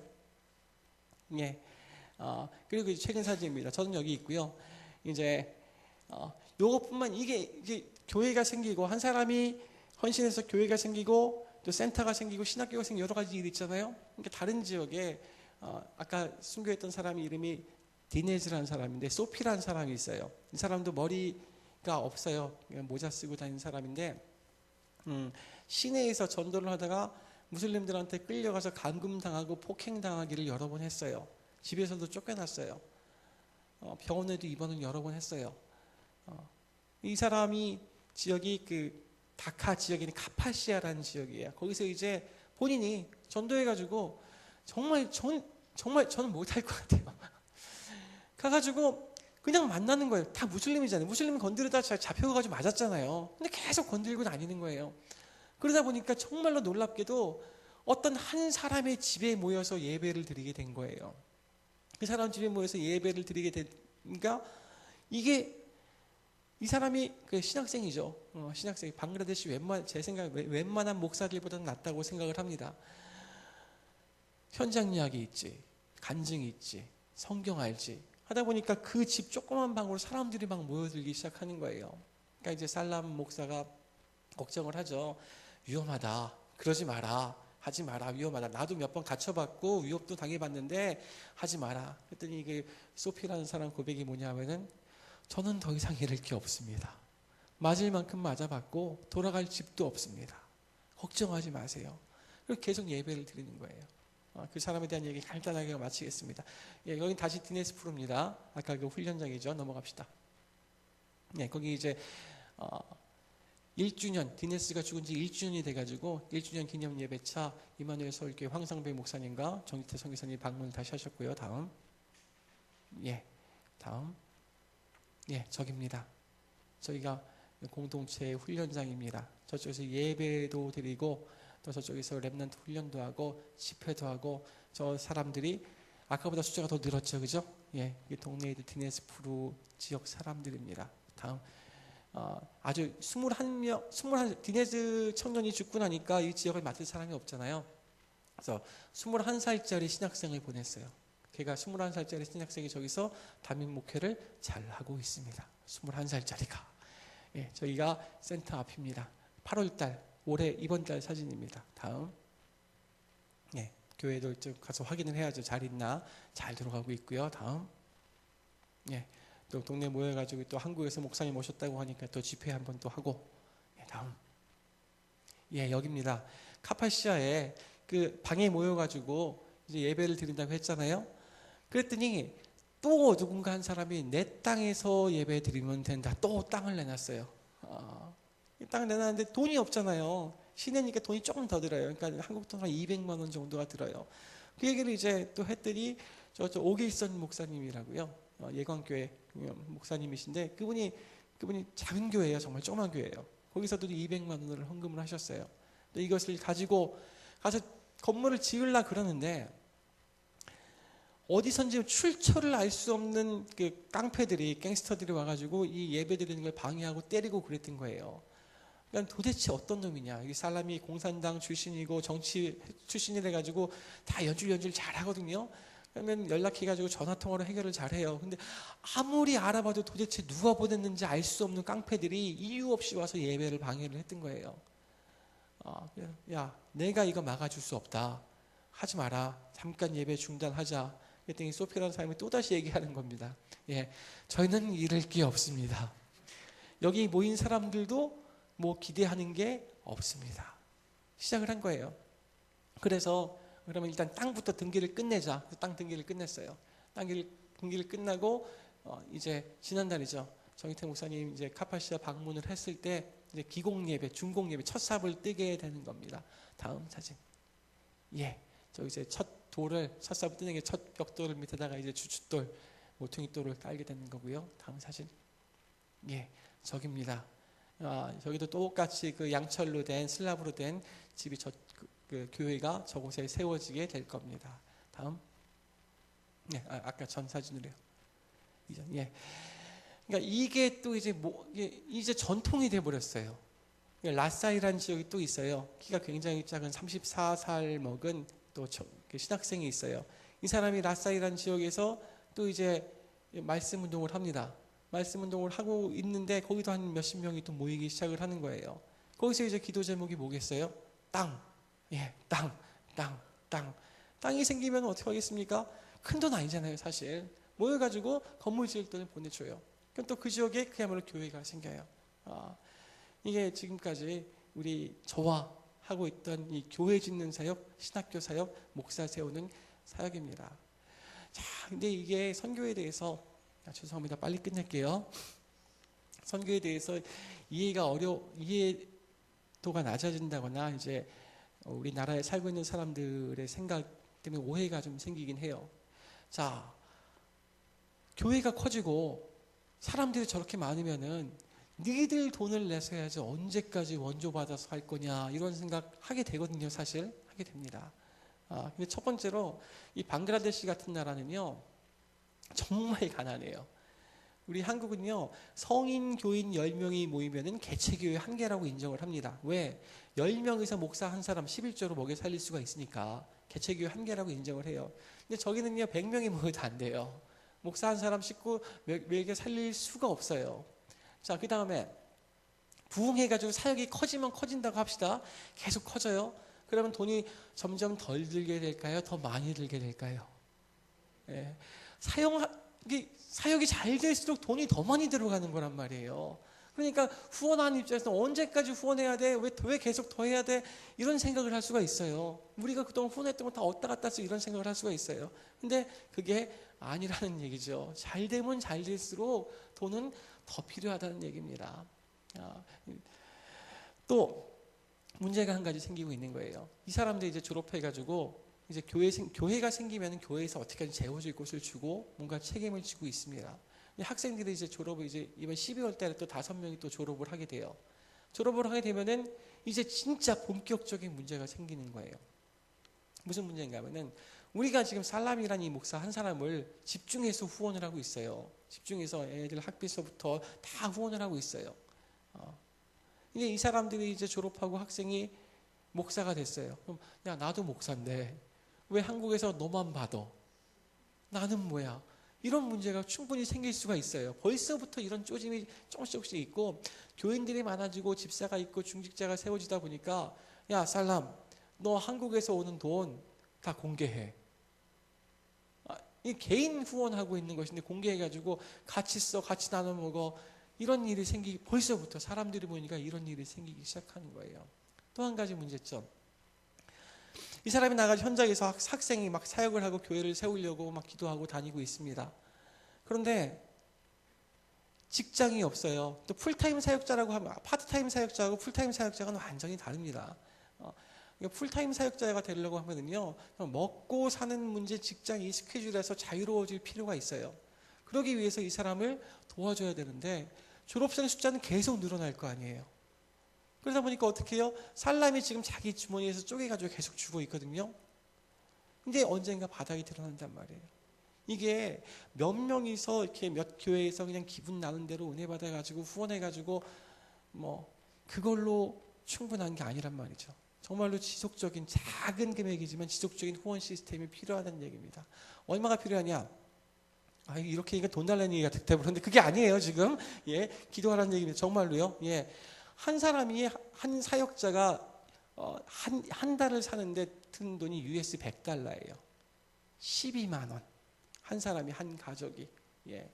A: 그리고 최근 사진입니다. 저는 여기 있고요. 이제 요것뿐만 이게 교회가 생기고 한 사람이 헌신해서 교회가 생기고 또 센터가 생기고 신학교가 생기고 여러 가지 일이 있잖아요. 그러니까 다른 지역에 아까 순교했던 사람이 이름이 디네즈라는 사람인데 소피라는 사람이 있어요. 이 사람도 머리가 없어요. 모자 쓰고 다니는 사람인데 시내에서 전도를 하다가 무슬림들한테 끌려가서 감금당하고 폭행당하기를 여러 번 했어요. 집에서도 쫓겨났어요. 병원에도 입원을 여러 번 했어요. 이 사람이 지역이 그 다카 지역인 카파시아라는 지역이에요. 거기서 이제 본인이 전도해가지고 정말 저는 못할 것 같아요. 가가지고 그냥 만나는 거예요. 다 무슬림이잖아요. 무슬림 건드리다 잡혀가지고 맞았잖아요. 근데 계속 건들고 다니는 거예요. 그러다 보니까 정말로 놀랍게도 어떤 한 사람의 집에 모여서 예배를 드리게 된 거예요. 그 사람 집에 모여서 예배를 드리게 되니까 이 사람이 그 신학생이죠. 신학생. 방글라데시 제 생각에 웬만한 목사들보다는 낫다고 생각을 합니다. 현장 이야기 있지, 간증이 있지, 성경 알지. 하다 보니까 그 집 조그만 방으로 사람들이 막 모여들기 시작하는 거예요. 그러니까 이제 살람 목사가 걱정을 하죠. 위험하다. 그러지 마라. 하지 마라. 위험하다. 나도 몇 번 갇혀봤고 위협도 당해봤는데 하지 마라. 그랬더니 이게 소피라는 사람 고백이 뭐냐면은 저는 더 이상 잃을 게 없습니다. 맞을 만큼 맞아봤고 돌아갈 집도 없습니다. 걱정하지 마세요. 그리고 계속 예배를 드리는 거예요. 그 사람에 대한 얘기 간단하게 마치겠습니다. 여기 다시 디네스푸르입니다. 아까 그 훈련장이죠. 넘어갑시다. 거기 이제 1주년, 디네스가 죽은 지 1주년이 돼가지고 1주년 기념 예배차 이마누엘 서울교회 황상배 목사님과 정기태 선교사님 방문을 다시 하셨고요. 다음. 다음. 저기입니다. 저희가 공동체 훈련장입니다. 저쪽에서 예배도 드리고 또 저쪽에서 렘넌트 훈련도 하고 집회도 하고 저 사람들이 아까보다 숫자가 더 늘었죠. 그죠? 이게 동네의 디네스푸르 지역 사람들입니다. 다음. 아주 21 디네즈 청년이 죽고 나니까 이 지역을 맡을 사람이 없잖아요. 그래서 21살짜리 신학생을 보냈어요. 걔가 21살짜리 신학생이 저기서 담임 목회를 잘 하고 있습니다. 21살짜리가. 저희가 센터 앞입니다. 8월달 올해 이번 달 사진입니다. 다음. 교회도 좀 가서 확인을 해야죠. 잘 있나? 잘 들어가고 있고요. 다음. 또 동네 모여가지고 또 한국에서 목사님 오셨다고 하니까 또 집회 한번 또 하고. 다음. 여기입니다. 카파시아에 그 방에 모여가지고 이제 예배를 드린다고 했잖아요. 그랬더니 또 누군가 한 사람이 내 땅에서 예배 드리면 된다. 또 땅을 내놨어요. 땅을 내놨는데 돈이 없잖아요. 시내니까 돈이 조금 더 들어요. 그러니까 한국 돈 한 200만 원 정도가 들어요. 그 얘기를 이제 또 했더니 저 오길선 목사님이라고요. 예광교회 목사님이신데 그분이 그분이 작은 교회예요. 정말 조그만 교회예요. 거기서도 200만 원을 헌금을 하셨어요. 또 이것을 가지고 가서 건물을 지으려고 그러는데 어디선지 출처를 알 수 없는 그 깡패들이, 갱스터들이 와가지고 이 예배 드리는 걸 방해하고 때리고 그랬던 거예요. 그러니까 도대체 어떤 놈이냐. 이 사람이 공산당 출신이고 정치 출신이라 가지고 다 연줄 잘하거든요. 그러면 연락해가지고 전화통화로 해결을 잘해요. 근데 아무리 알아봐도 도대체 누가 보냈는지 알 수 없는 깡패들이 이유 없이 와서 예배를 방해를 했던 거예요. 야, 내가 이거 막아줄 수 없다. 하지 마라. 잠깐 예배 중단하자. 그랬더니 소피라는 사람이 또다시 얘기하는 겁니다. 예, 저희는 잃을 게 없습니다. 여기 모인 사람들도 뭐 기대하는 게 없습니다. 시작을 한 거예요. 그래서 그러면 일단 땅부터 등기를 끝내자. 땅 등기를 끝냈어요. 땅 등기를 끝나고 이제 지난달이죠. 정희태 목사님 이제 카파시아 방문을 했을 때 이제 기공 예배, 중공 예배 첫 삽을 뜨게 되는 겁니다. 다음 사진. 예, 저 이제 첫 삽을 뜨는 게 첫 벽돌 밑에다가 이제 주춧돌, 모퉁이돌을 깔게 되는 거고요. 다음 사진. 예, 저기입니다. 저기도 똑같이 그 양철로 된 슬랍으로 된 집이 그 교회가 저곳에 세워지게 될 겁니다. 다음. 예, 아까 전 사진으로요. 예. 그러니까 이게 또 이제 전통이 돼 버렸어요. 라사이라는 지역이 또 있어요. 키가 굉장히 작은 34살 먹은 또 신학생이 있어요. 이 사람이 라사이라는 지역에서 또 이제 말씀 운동을 합니다. 말씀 운동을 하고 있는데 거기도 한 몇십 명이 또 모이기 시작을 하는 거예요. 거기서 이제 기도 제목이 뭐겠어요? 땅. 예, 땅. 땅이 생기면 어떻게 하겠습니까? 큰 돈 아니잖아요, 사실. 모여가지고 건물 지을 돈을 보내줘요. 그럼 또 그 지역에 그야말로 교회가 생겨요. 이게 지금까지 우리 저와 하고 있던 이 교회 짓는 사역, 신학교 사역, 목사 세우는 사역입니다. 자, 근데 이게 선교에 대해서 죄송합니다. 빨리 끝낼게요. 선교에 대해서 이해도가 낮아진다거나 이제 우리나라에 살고 있는 사람들의 생각 때문에 오해가 좀 생기긴 해요. 자, 교회가 커지고 사람들이 저렇게 많으면은 니들 돈을 내서 해야지 언제까지 원조 받아서 할 거냐 이런 생각 하게 되거든요. 사실 하게 됩니다. 근데 첫 번째로 이 방글라데시 같은 나라는요 정말 가난해요. 우리 한국은요 성인 교인 10명이 모이면은 개체교회 1개라고 인정을 합니다. 왜? 10명에서 목사 한 사람 11조로 먹여 살릴 수가 있으니까 개체교회 1개라고 인정을 해요. 근데 저기는요 100명이 모여도 안 돼요. 목사 한 사람 싣고 먹여 살릴 수가 없어요. 자, 그 다음에 부흥해가지고 사역이 커지면 커진다고 합시다. 계속 커져요. 그러면 돈이 점점 덜 들게 될까요? 더 많이 들게 될까요? 예. 사역이 잘 될수록 돈이 더 많이 들어가는 거란 말이에요. 그러니까 후원하는 입장에서 언제까지 후원해야 돼? 왜 계속 더 해야 돼? 이런 생각을 할 수가 있어요. 우리가 그동안 후원했던 거 다 얻다 갔다 해서 이런 생각을 할 수가 있어요. 근데 그게 아니라는 얘기죠. 잘 되면 잘 될수록 돈은 더 필요하다는 얘기입니다. 또 문제가 한 가지 생기고 있는 거예요. 이 사람들이 이제 졸업해가지고 이제 교회가 생기면 교회에서 어떻게든 재워줄 곳을 주고 뭔가 책임을 지고 있습니다. 학생들이 이제 졸업을 이제 이번 12월 달에 또 5명이 또 졸업을 하게 돼요. 졸업을 하게 되면은 이제 진짜 본격적인 문제가 생기는 거예요. 무슨 문제인가 하면은 우리가 지금 살람이라는 이 목사 한 사람을 집중해서 후원을 하고 있어요. 집중해서 애들 학비서부터 다 후원을 하고 있어요. 이제 이 사람들이 이제 졸업하고 학생이 목사가 됐어요. 그럼 야 나도 목사인데 왜 한국에서 너만 받아? 나는 뭐야? 이런 문제가 충분히 생길 수가 있어요. 벌써부터 이런 쪼짐이 조금씩 있고 교인들이 많아지고 집사가 있고 중직자가 세워지다 보니까 야 살람 너 한국에서 오는 돈 다 공개해. 이 개인 후원하고 있는 것인데 공개해가지고 같이 써 같이 나눠 먹어 이런 일이 벌써부터 사람들이 보니까 이런 일이 생기기 시작하는 거예요. 또 한 가지 문제점. 이 사람이 나가서 현장에서 학생이 막 사역을 하고 교회를 세우려고 막 기도하고 다니고 있습니다. 그런데 직장이 없어요. 또 풀타임 사역자라고 하면 파트타임 사역자하고 풀타임 사역자는 완전히 다릅니다. 풀타임 사역자가 되려고 하면은요 먹고 사는 문제, 직장 이 스케줄에서 자유로워질 필요가 있어요. 그러기 위해서 이 사람을 도와줘야 되는데 졸업생 숫자는 계속 늘어날 거 아니에요. 그러다 보니까 어떻게 해요? 살람이 지금 자기 주머니에서 쪼개가지고 계속 주고 있거든요. 근데 언젠가 바닥이 드러난단 말이에요. 이게 몇 명이서 이렇게 몇 교회에서 그냥 기분 나는 대로 은혜 받아가지고 후원해가지고 뭐 그걸로 충분한 게 아니란 말이죠. 정말로 지속적인 작은 금액이지만 지속적인 후원 시스템이 필요하다는 얘기입니다. 얼마가 필요하냐? 이렇게 이게 돈 달라는 얘기가 돼 버렸는데 그게 아니에요 지금. 예, 기도하라는 얘기입니다. 정말로요. 예, 한 사람이 한 사역자가 한 달을 사는데 든 돈이 US $100예요. 12만 원. 한 사람이 한 가족이. 예,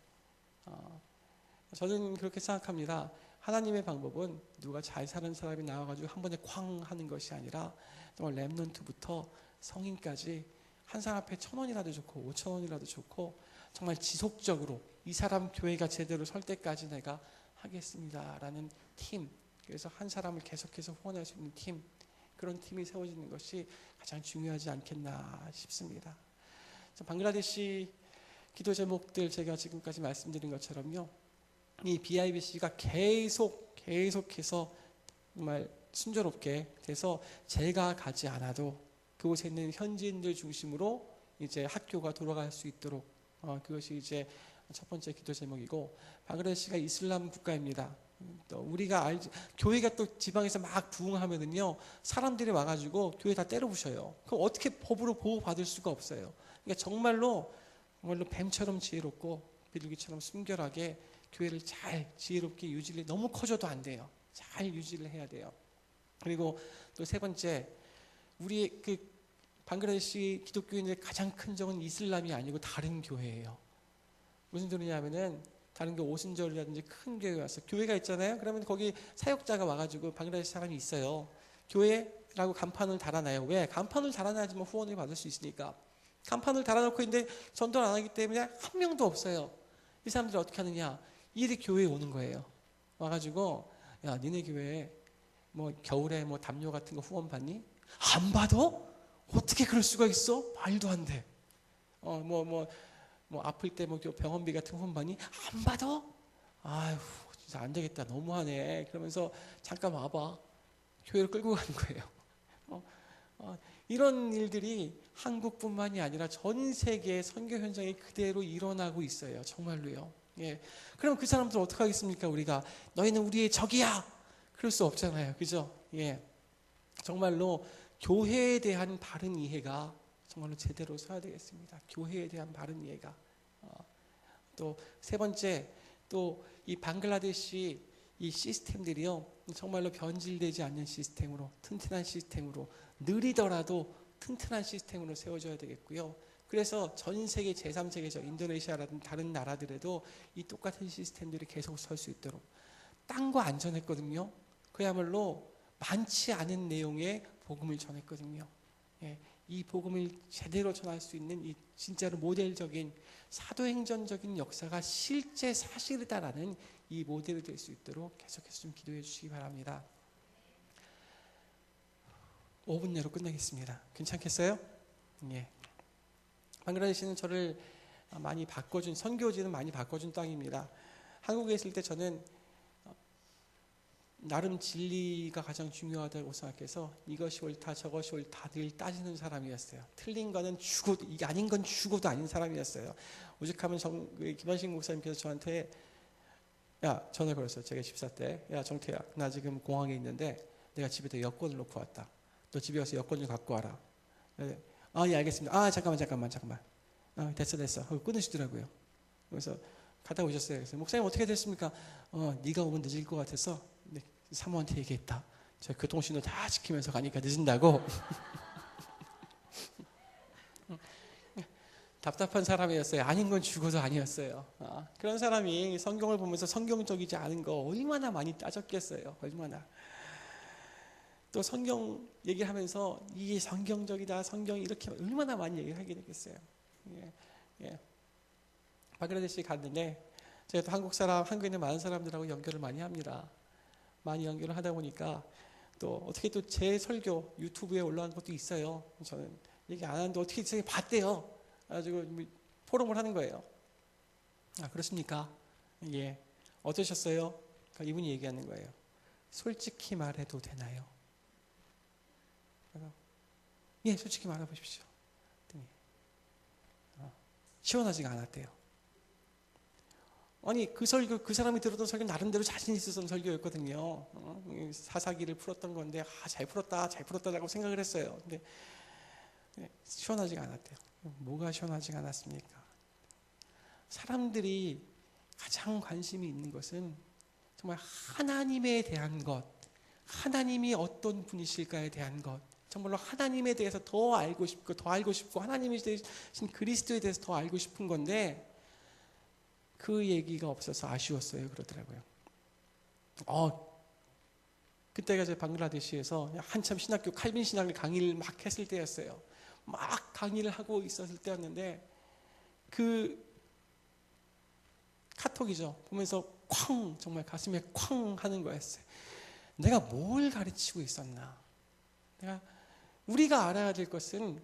A: 저는 그렇게 생각합니다. 하나님의 방법은 누가 잘 사는 사람이 나와가지고 한 번에 쾅 하는 것이 아니라 정말 렘넌트부터 성인까지 한 사람 앞에 1,000원이라도 좋고 5,000원이라도 좋고 정말 지속적으로 이 사람 교회가 제대로 설 때까지 내가 하겠습니다라는 팀, 그래서 한 사람을 계속해서 후원할 수 있는 팀, 그런 팀이 세워지는 것이 가장 중요하지 않겠나 싶습니다. 방글라데시 기도 제목들 제가 지금까지 말씀드린 것처럼요, 이 BIBC가 계속해서 정말 순조롭게 돼서 제가 가지 않아도 그곳에 있는 현지인들 중심으로 이제 학교가 돌아갈 수 있도록 그것이 이제 첫 번째 기도 제목이고, 방글라데시가 이슬람 국가입니다. 또 우리가 교회가 또 지방에서 막 부흥하면은요 사람들이 와가지고 교회 다 때려 부셔요. 그럼 어떻게 법으로 보호받을 수가 없어요. 그러니까 정말로 뱀처럼 지혜롭고 비둘기처럼 순결하게 교회를 잘 지혜롭게 유지를, 너무 커져도 안 돼요. 잘 유지를 해야 돼요. 그리고 또 세 번째, 우리의 그 방글라데시 기독교인들의 가장 큰 적은 이슬람이 아니고 다른 교회예요. 무슨 소리냐면은 다른 교 오순절이라든지 큰 교회 와서 교회가 있잖아요. 그러면 거기 사역자가 와가지고 방글라데시 사람이 있어요. 교회라고 간판을 달아놔요. 왜? 간판을 달아놔야지만 후원을 받을 수 있으니까. 간판을 달아놓고 있는데 전도를 안 하기 때문에 한 명도 없어요. 이 사람들이 어떻게 하느냐? 이들이 교회에 오는 거예요. 와가지고 야, 니네 교회에 뭐 겨울에 뭐 담요 같은 거 후원 받니? 안 받아? 어떻게 그럴 수가 있어? 말도 안 돼. 뭐 아플 때 뭐 병원비 같은 거 후원 받니? 안 받아? 아휴, 진짜 안 되겠다. 너무하네. 그러면서 잠깐 와봐. 교회를 끌고 가는 거예요. 이런 일들이 한국뿐만이 아니라 전 세계 선교 현장에 그대로 일어나고 있어요. 정말로요. 예. 그럼 그 사람들 어떻게 하겠습니까? 우리가 너희는 우리의 적이야. 그럴 수 없잖아요. 그죠? 예. 정말로 교회에 대한 바른 이해가 정말로 제대로 서야 되겠습니다. 교회에 대한 바른 이해가. 또 세 번째, 또 이 방글라데시 이 시스템들이요, 정말로 변질되지 않는 시스템으로, 튼튼한 시스템으로, 느리더라도 튼튼한 시스템으로 세워져야 되겠고요. 그래서 전 세계 제3세계적 인도네시아라든 다른 나라들에도 이 똑같은 시스템들이 계속 설 수 있도록. 땅과 안전했거든요. 그야말로 많지 않은 내용의 복음을 전했거든요. 예, 이 복음을 제대로 전할 수 있는 이 진짜로 모델적인 사도행전적인 역사가 실제 사실이다라는 이 모델이 될 수 있도록 계속해서 좀 기도해 주시기 바랍니다. 5분 내로 끝내겠습니다. 괜찮겠어요? 예. 방글라데시는 저를 많이 바꿔준, 선교지는 많이 바꿔준 땅입니다. 한국에 있을 때 저는 나름 진리가 가장 중요하다고 생각해서 이것이 옳다 저것이 옳다 늘 따지는 사람이었어요. 틀린 거는 죽어도, 이게 아닌 건 죽어도 아닌 사람이었어요. 오죽하면 김한식 목사님께서 저한테 전화 걸었어요. 제가 집사 때. 야 정태야, 나 지금 공항에 있는데 내가 집에다 여권을 놓고 왔다. 너 집에 가서 여권 좀 갖고 와라. 예, 알겠습니다. 잠깐만. 됐어. 끊으시더라고요. 그래서 갔다 오셨어요. 그래서 목사님 어떻게 됐습니까? 네가 오면 늦을 것 같아서 사모한테 얘기했다. 제가 교통신호 다 지키면서 가니까 늦은다고. 답답한 사람이었어요. 아닌 건 죽어도 아니었어요. 그런 사람이 성경을 보면서 성경적이지 않은 거 얼마나 많이 따졌겠어요. 얼마나. 또 성경 얘기하면서 이게 성경적이다, 성경이 이렇게 얼마나 많이 얘기하게 되겠어요. 예. 방글라데시 갔는데 제가 또 한국에 있는 많은 사람들하고 연결을 많이 합니다. 많이 연결을 하다 보니까 또 어떻게 또 제 설교 유튜브에 올라온 것도 있어요. 저는 얘기 안 하는데 어떻게 제가 봤대요. 가지고 포럼을 하는 거예요. 그렇습니까? 예. 어떠셨어요? 그러니까 이분이 얘기하는 거예요. 솔직히 말해도 되나요? 예, 솔직히 말해보십시오. 시원하지가 않았대요. 아니 그 설교, 그 사람이 들었던 설교 나름대로 자신 있었던 설교였거든요. 사사기를 풀었던 건데 잘 풀었다라고 생각을 했어요. 근데 시원하지가 않았대요. 뭐가 시원하지가 않았습니까? 사람들이 가장 관심이 있는 것은 정말 하나님에 대한 것, 하나님이 어떤 분이실까에 대한 것, 정말로 하나님에 대해서 더 알고 싶고 하나님이 되신 그리스도에 대해서 더 알고 싶은 건데 그 얘기가 없어서 아쉬웠어요. 그러더라고요. 그때가 제 방글라데시에서 한참 신학교 칼빈 신학을 강의를 막 했을 때였어요. 막 강의를 하고 있었을 때였는데 그 카톡이죠. 보면서 쾅, 정말 가슴에 쾅 하는 거였어요. 내가 뭘 가르치고 있었나? 우리가 알아야 될 것은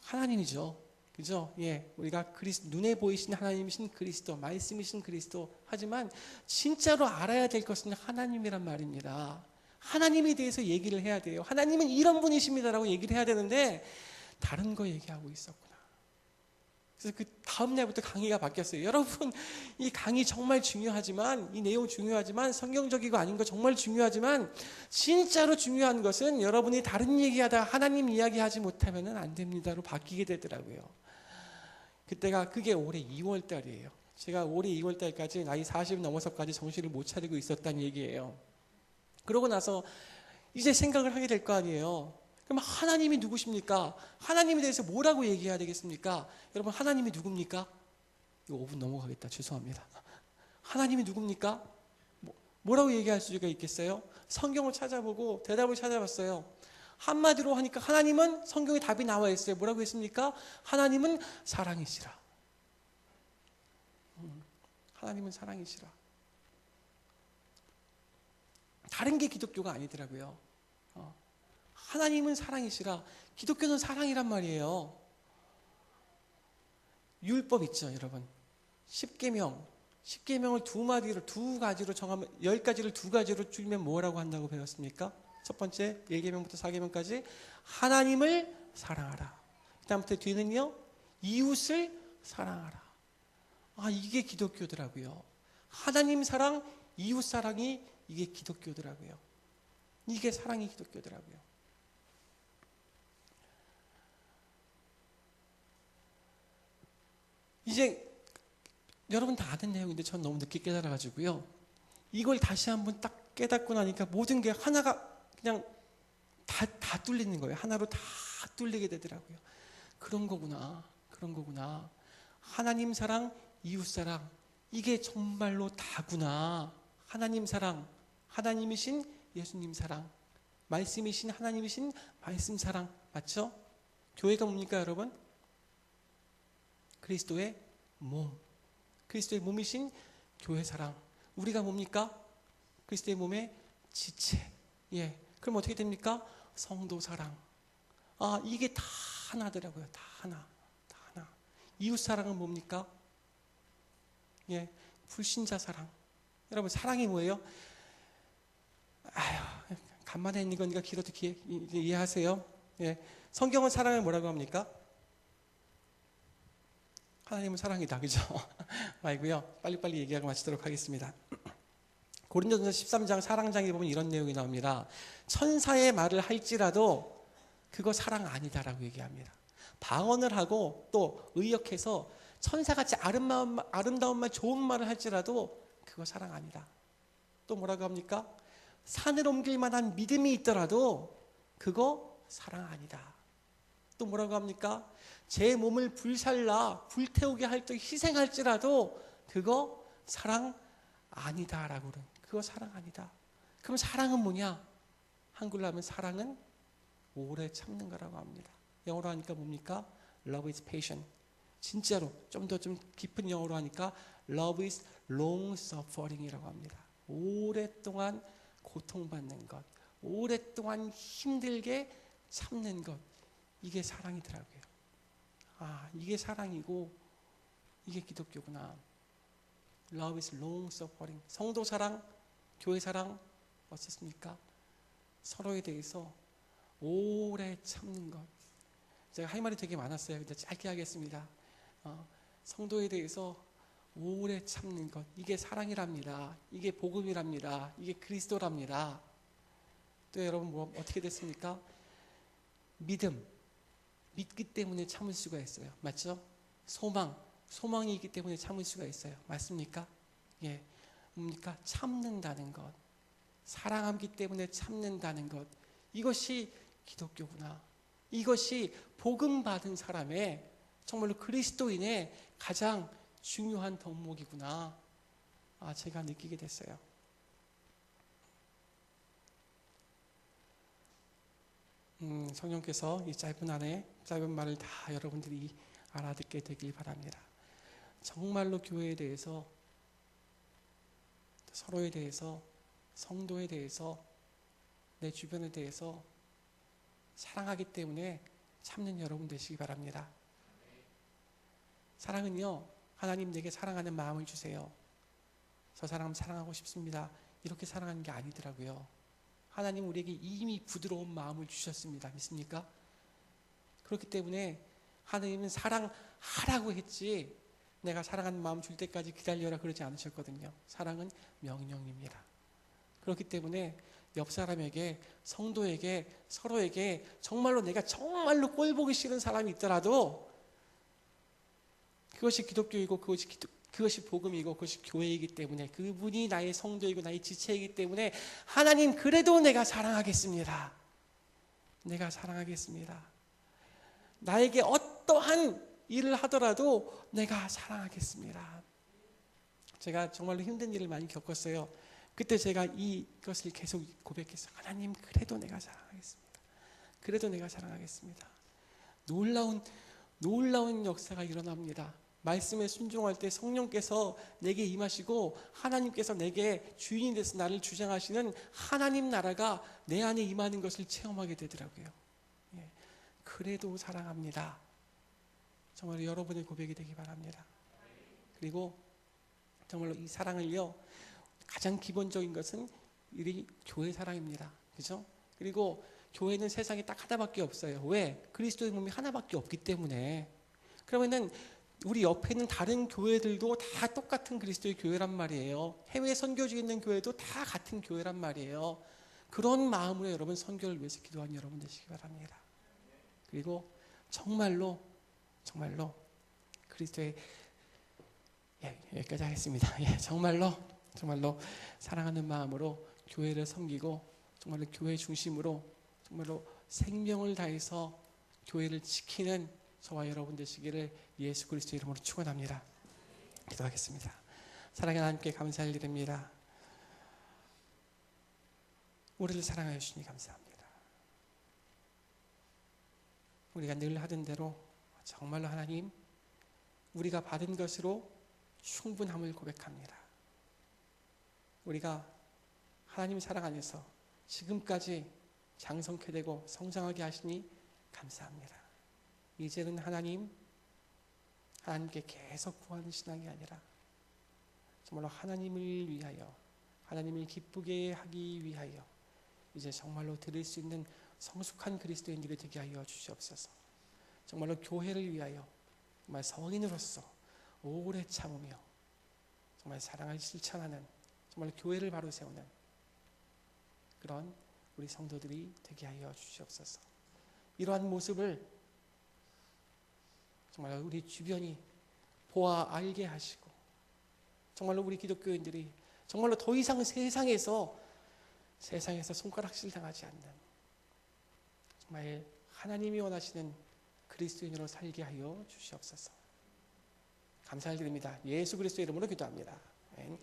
A: 하나님이죠. 그죠? 예, 우리가 눈에 보이신 하나님이신 그리스도, 말씀이신 그리스도. 하지만 진짜로 알아야 될 것은 하나님이란 말입니다. 하나님에 대해서 얘기를 해야 돼요. 하나님은 이런 분이십니다라고 얘기를 해야 되는데 다른 거 얘기하고 있었구나. 그래서 그 다음 날부터 강의가 바뀌었어요. 여러분, 이 강의 정말 중요하지만, 이 내용 중요하지만, 성경적이고 아닌 거 정말 중요하지만, 진짜로 중요한 것은 여러분이 다른 얘기하다가 하나님 이야기하지 못하면 안 됩니다로 바뀌게 되더라고요. 그게 올해 2월 달이에요. 제가 올해 2월 달까지 나이 40 넘어서까지 정신을 못 차리고 있었다는 얘기예요. 그러고 나서 이제 생각을 하게 될 거 아니에요. 그럼 하나님이 누구십니까? 하나님에 대해서 뭐라고 얘기해야 되겠습니까? 여러분, 하나님이 누굽니까? 이거 5분 넘어가겠다. 죄송합니다. 하나님이 누굽니까? 뭐라고 얘기할 수가 있겠어요? 성경을 찾아보고 대답을 찾아봤어요. 한마디로 하니까 하나님은 성경에 답이 나와 있어요. 뭐라고 했습니까? 하나님은 사랑이시라. 하나님은 사랑이시라. 다른 게 기독교가 아니더라고요. 하나님은 사랑이시라. 기독교는 사랑이란 말이에요. 율법 있죠, 여러분. 10계명을 두 가지로 정하면 10가지를 두 가지로 줄이면 뭐라고 한다고 배웠습니까? 첫 번째 1계명부터 4계명까지 하나님을 사랑하라. 그다음부터 뒤는요. 이웃을 사랑하라. 이게 기독교더라고요. 하나님 사랑, 이웃 사랑이 이게 기독교더라고요. 이게 사랑이 기독교더라고요. 이제 여러분 다 아는 내용인데 전 너무 늦게 깨달아가지고요. 이걸 다시 한번 딱 깨닫고 나니까 모든 게 하나가 그냥 다 뚫리는 거예요. 하나로 다 뚫리게 되더라고요. 그런 거구나. 하나님 사랑, 이웃 사랑. 이게 정말로 다구나. 하나님 사랑, 하나님이신 예수님 사랑, 말씀이신 하나님이신 말씀 사랑. 맞죠? 교회가 뭡니까, 여러분? 그리스도의 몸. 그리스도의 몸이신 교회 사랑. 우리가 뭡니까? 그리스도의 몸의 지체. 예. 그럼 어떻게 됩니까? 성도 사랑. 이게 다 하나더라고요. 다 하나. 이웃 사랑은 뭡니까? 예. 불신자 사랑. 여러분, 사랑이 뭐예요? 간만에 있는 거니까 길어도 이해하세요. 예. 성경은 사랑을 뭐라고 합니까? 하나님은 사랑이다. 그죠? 말고요. 빨리빨리 얘기하고 마치도록 하겠습니다. 고린도전서 13장 사랑장에 보면 이런 내용이 나옵니다. 천사의 말을 할지라도 그거 사랑 아니다라고 얘기합니다. 방언을 하고 또 의역해서 천사같이 아름다운 말, 좋은 말을 할지라도 그거 사랑 아니다. 또 뭐라고 합니까? 산을 옮길 만한 믿음이 있더라도 그거 사랑 아니다. 또 뭐라고 합니까? 제 몸을 불태우게 할 때 희생할지라도 그거 사랑 아니다라고 그러는. 그거 사랑 아니다. 그럼 사랑은 뭐냐? 한글로 하면 사랑은 오래 참는 거라고 합니다. 영어로 하니까 뭡니까? Love is patient. 진짜로 좀 깊은 영어로 하니까 Love is long suffering이라고 합니다. 오랫동안 고통받는 것, 오랫동안 힘들게 참는 것, 이게 사랑이더라고요. 이게 사랑이고 이게 기독교구나. Love is long suffering. 성도 사랑, 교회 사랑 어떻습니까? 서로에 대해서 오래 참는 것. 제가 할 말이 되게 많았어요. 근데 짧게 하겠습니다. 성도에 대해서 오래 참는 것. 이게 사랑이랍니다. 이게 복음이랍니다. 이게 그리스도랍니다. 또 여러분 뭐 어떻게 됐습니까? 믿기 때문에 참을 수가 있어요. 맞죠? 소망이 있기 때문에 참을 수가 있어요. 맞습니까? 예, 뭡니까? 참는다는 것. 사랑하기 때문에 참는다는 것. 이것이 기독교구나. 이것이 복음 받은 사람의 정말로 그리스도인의 가장 중요한 덕목이구나. 제가 느끼게 됐어요. 성령께서 이 짧은 말을 다 여러분들이 알아듣게 되길 바랍니다. 정말로 교회에 대해서, 서로에 대해서, 성도에 대해서, 내 주변에 대해서 사랑하기 때문에 참는 여러분 되시기 바랍니다. 사랑은요, 하나님 내게 사랑하는 마음을 주세요. 저 사람 사랑하고 싶습니다. 이렇게 사랑하는 게 아니더라고요. 하나님 우리에게 이미 부드러운 마음을 주셨습니다. 믿습니까? 그렇기 때문에 하나님은 사랑하라고 했지 내가 사랑하는 마음 줄 때까지 기다려라 그러지 않으셨거든요. 사랑은 명령입니다. 그렇기 때문에 옆 사람에게, 성도에게, 서로에게 정말로 내가 정말로 꼴 보기 싫은 사람이 있더라도 그것이 기독교이고 그것이 복음이고 그것이 교회이기 때문에, 그분이 나의 성도이고 나의 지체이기 때문에 하나님 그래도 내가 사랑하겠습니다. 내가 사랑하겠습니다. 나에게 어떠한 일을 하더라도 내가 사랑하겠습니다. 제가 정말로 힘든 일을 많이 겪었어요. 그때 제가 이것을 계속 고백했어요. 하나님 그래도 내가 사랑하겠습니다. 그래도 내가 사랑하겠습니다. 놀라운 역사가 일어납니다. 말씀에 순종할 때 성령께서 내게 임하시고 하나님께서 내게 주인이 돼서 나를 주장하시는 하나님 나라가 내 안에 임하는 것을 체험하게 되더라고요. 예. 그래도 사랑합니다. 정말 여러분의 고백이 되기 바랍니다. 그리고 정말로 이 사랑을요, 가장 기본적인 것은 이 교회 사랑입니다. 그죠? 그리고 교회는 세상에 딱 하나밖에 없어요. 왜? 그리스도의 몸이 하나밖에 없기 때문에. 그러면은 우리 옆에 있는 다른 교회들도 다 똑같은 그리스도의 교회란 말이에요. 해외 선교 중에 있는 교회도 다 같은 교회란 말이에요. 그런 마음으로 여러분 선교를 위해서 기도하는 여러분 되시기 바랍니다. 그리고 정말로 그리스도의, 여기까지 하겠습니다. 정말로 사랑하는 마음으로 교회를 섬기고 정말로 교회 중심으로 정말로 생명을 다해서 교회를 지키는 저와 여러분 되시기를 예수 그리스도 이름으로 축원합니다. 기도하겠습니다. 사랑하는 하나님께 감사를 드립니다. 우리를 사랑하여 주시니 감사합니다. 우리가 늘 하던 대로 정말로 하나님, 우리가 받은 것으로 충분함을 고백합니다. 우리가 하나님 사랑 안에서 지금까지 장성케 되고 성장하게 하시니 감사합니다. 이제는 하나님께 계속 구하는 신앙이 아니라 정말로 하나님을 위하여, 하나님을 기쁘게 하기 위하여 이제 정말로 드릴 수 있는 성숙한 그리스도인들이 되게 하여 주시옵소서. 정말로 교회를 위하여 정말 성인으로서 오래 참으며 정말 사랑을 실천하는, 정말 교회를 바로 세우는 그런 우리 성도들이 되게 하여 주시옵소서. 이러한 모습을 정말 우리 주변이 보아 알게 하시고, 정말로 우리 기독교인들이 정말로 더 이상 세상에서 손가락질 당하지 않는 정말 하나님이 원하시는 그리스도인으로 살게 하여 주시옵소서. 감사를 드립니다. 예수 그리스도의 이름으로 기도합니다. 아멘.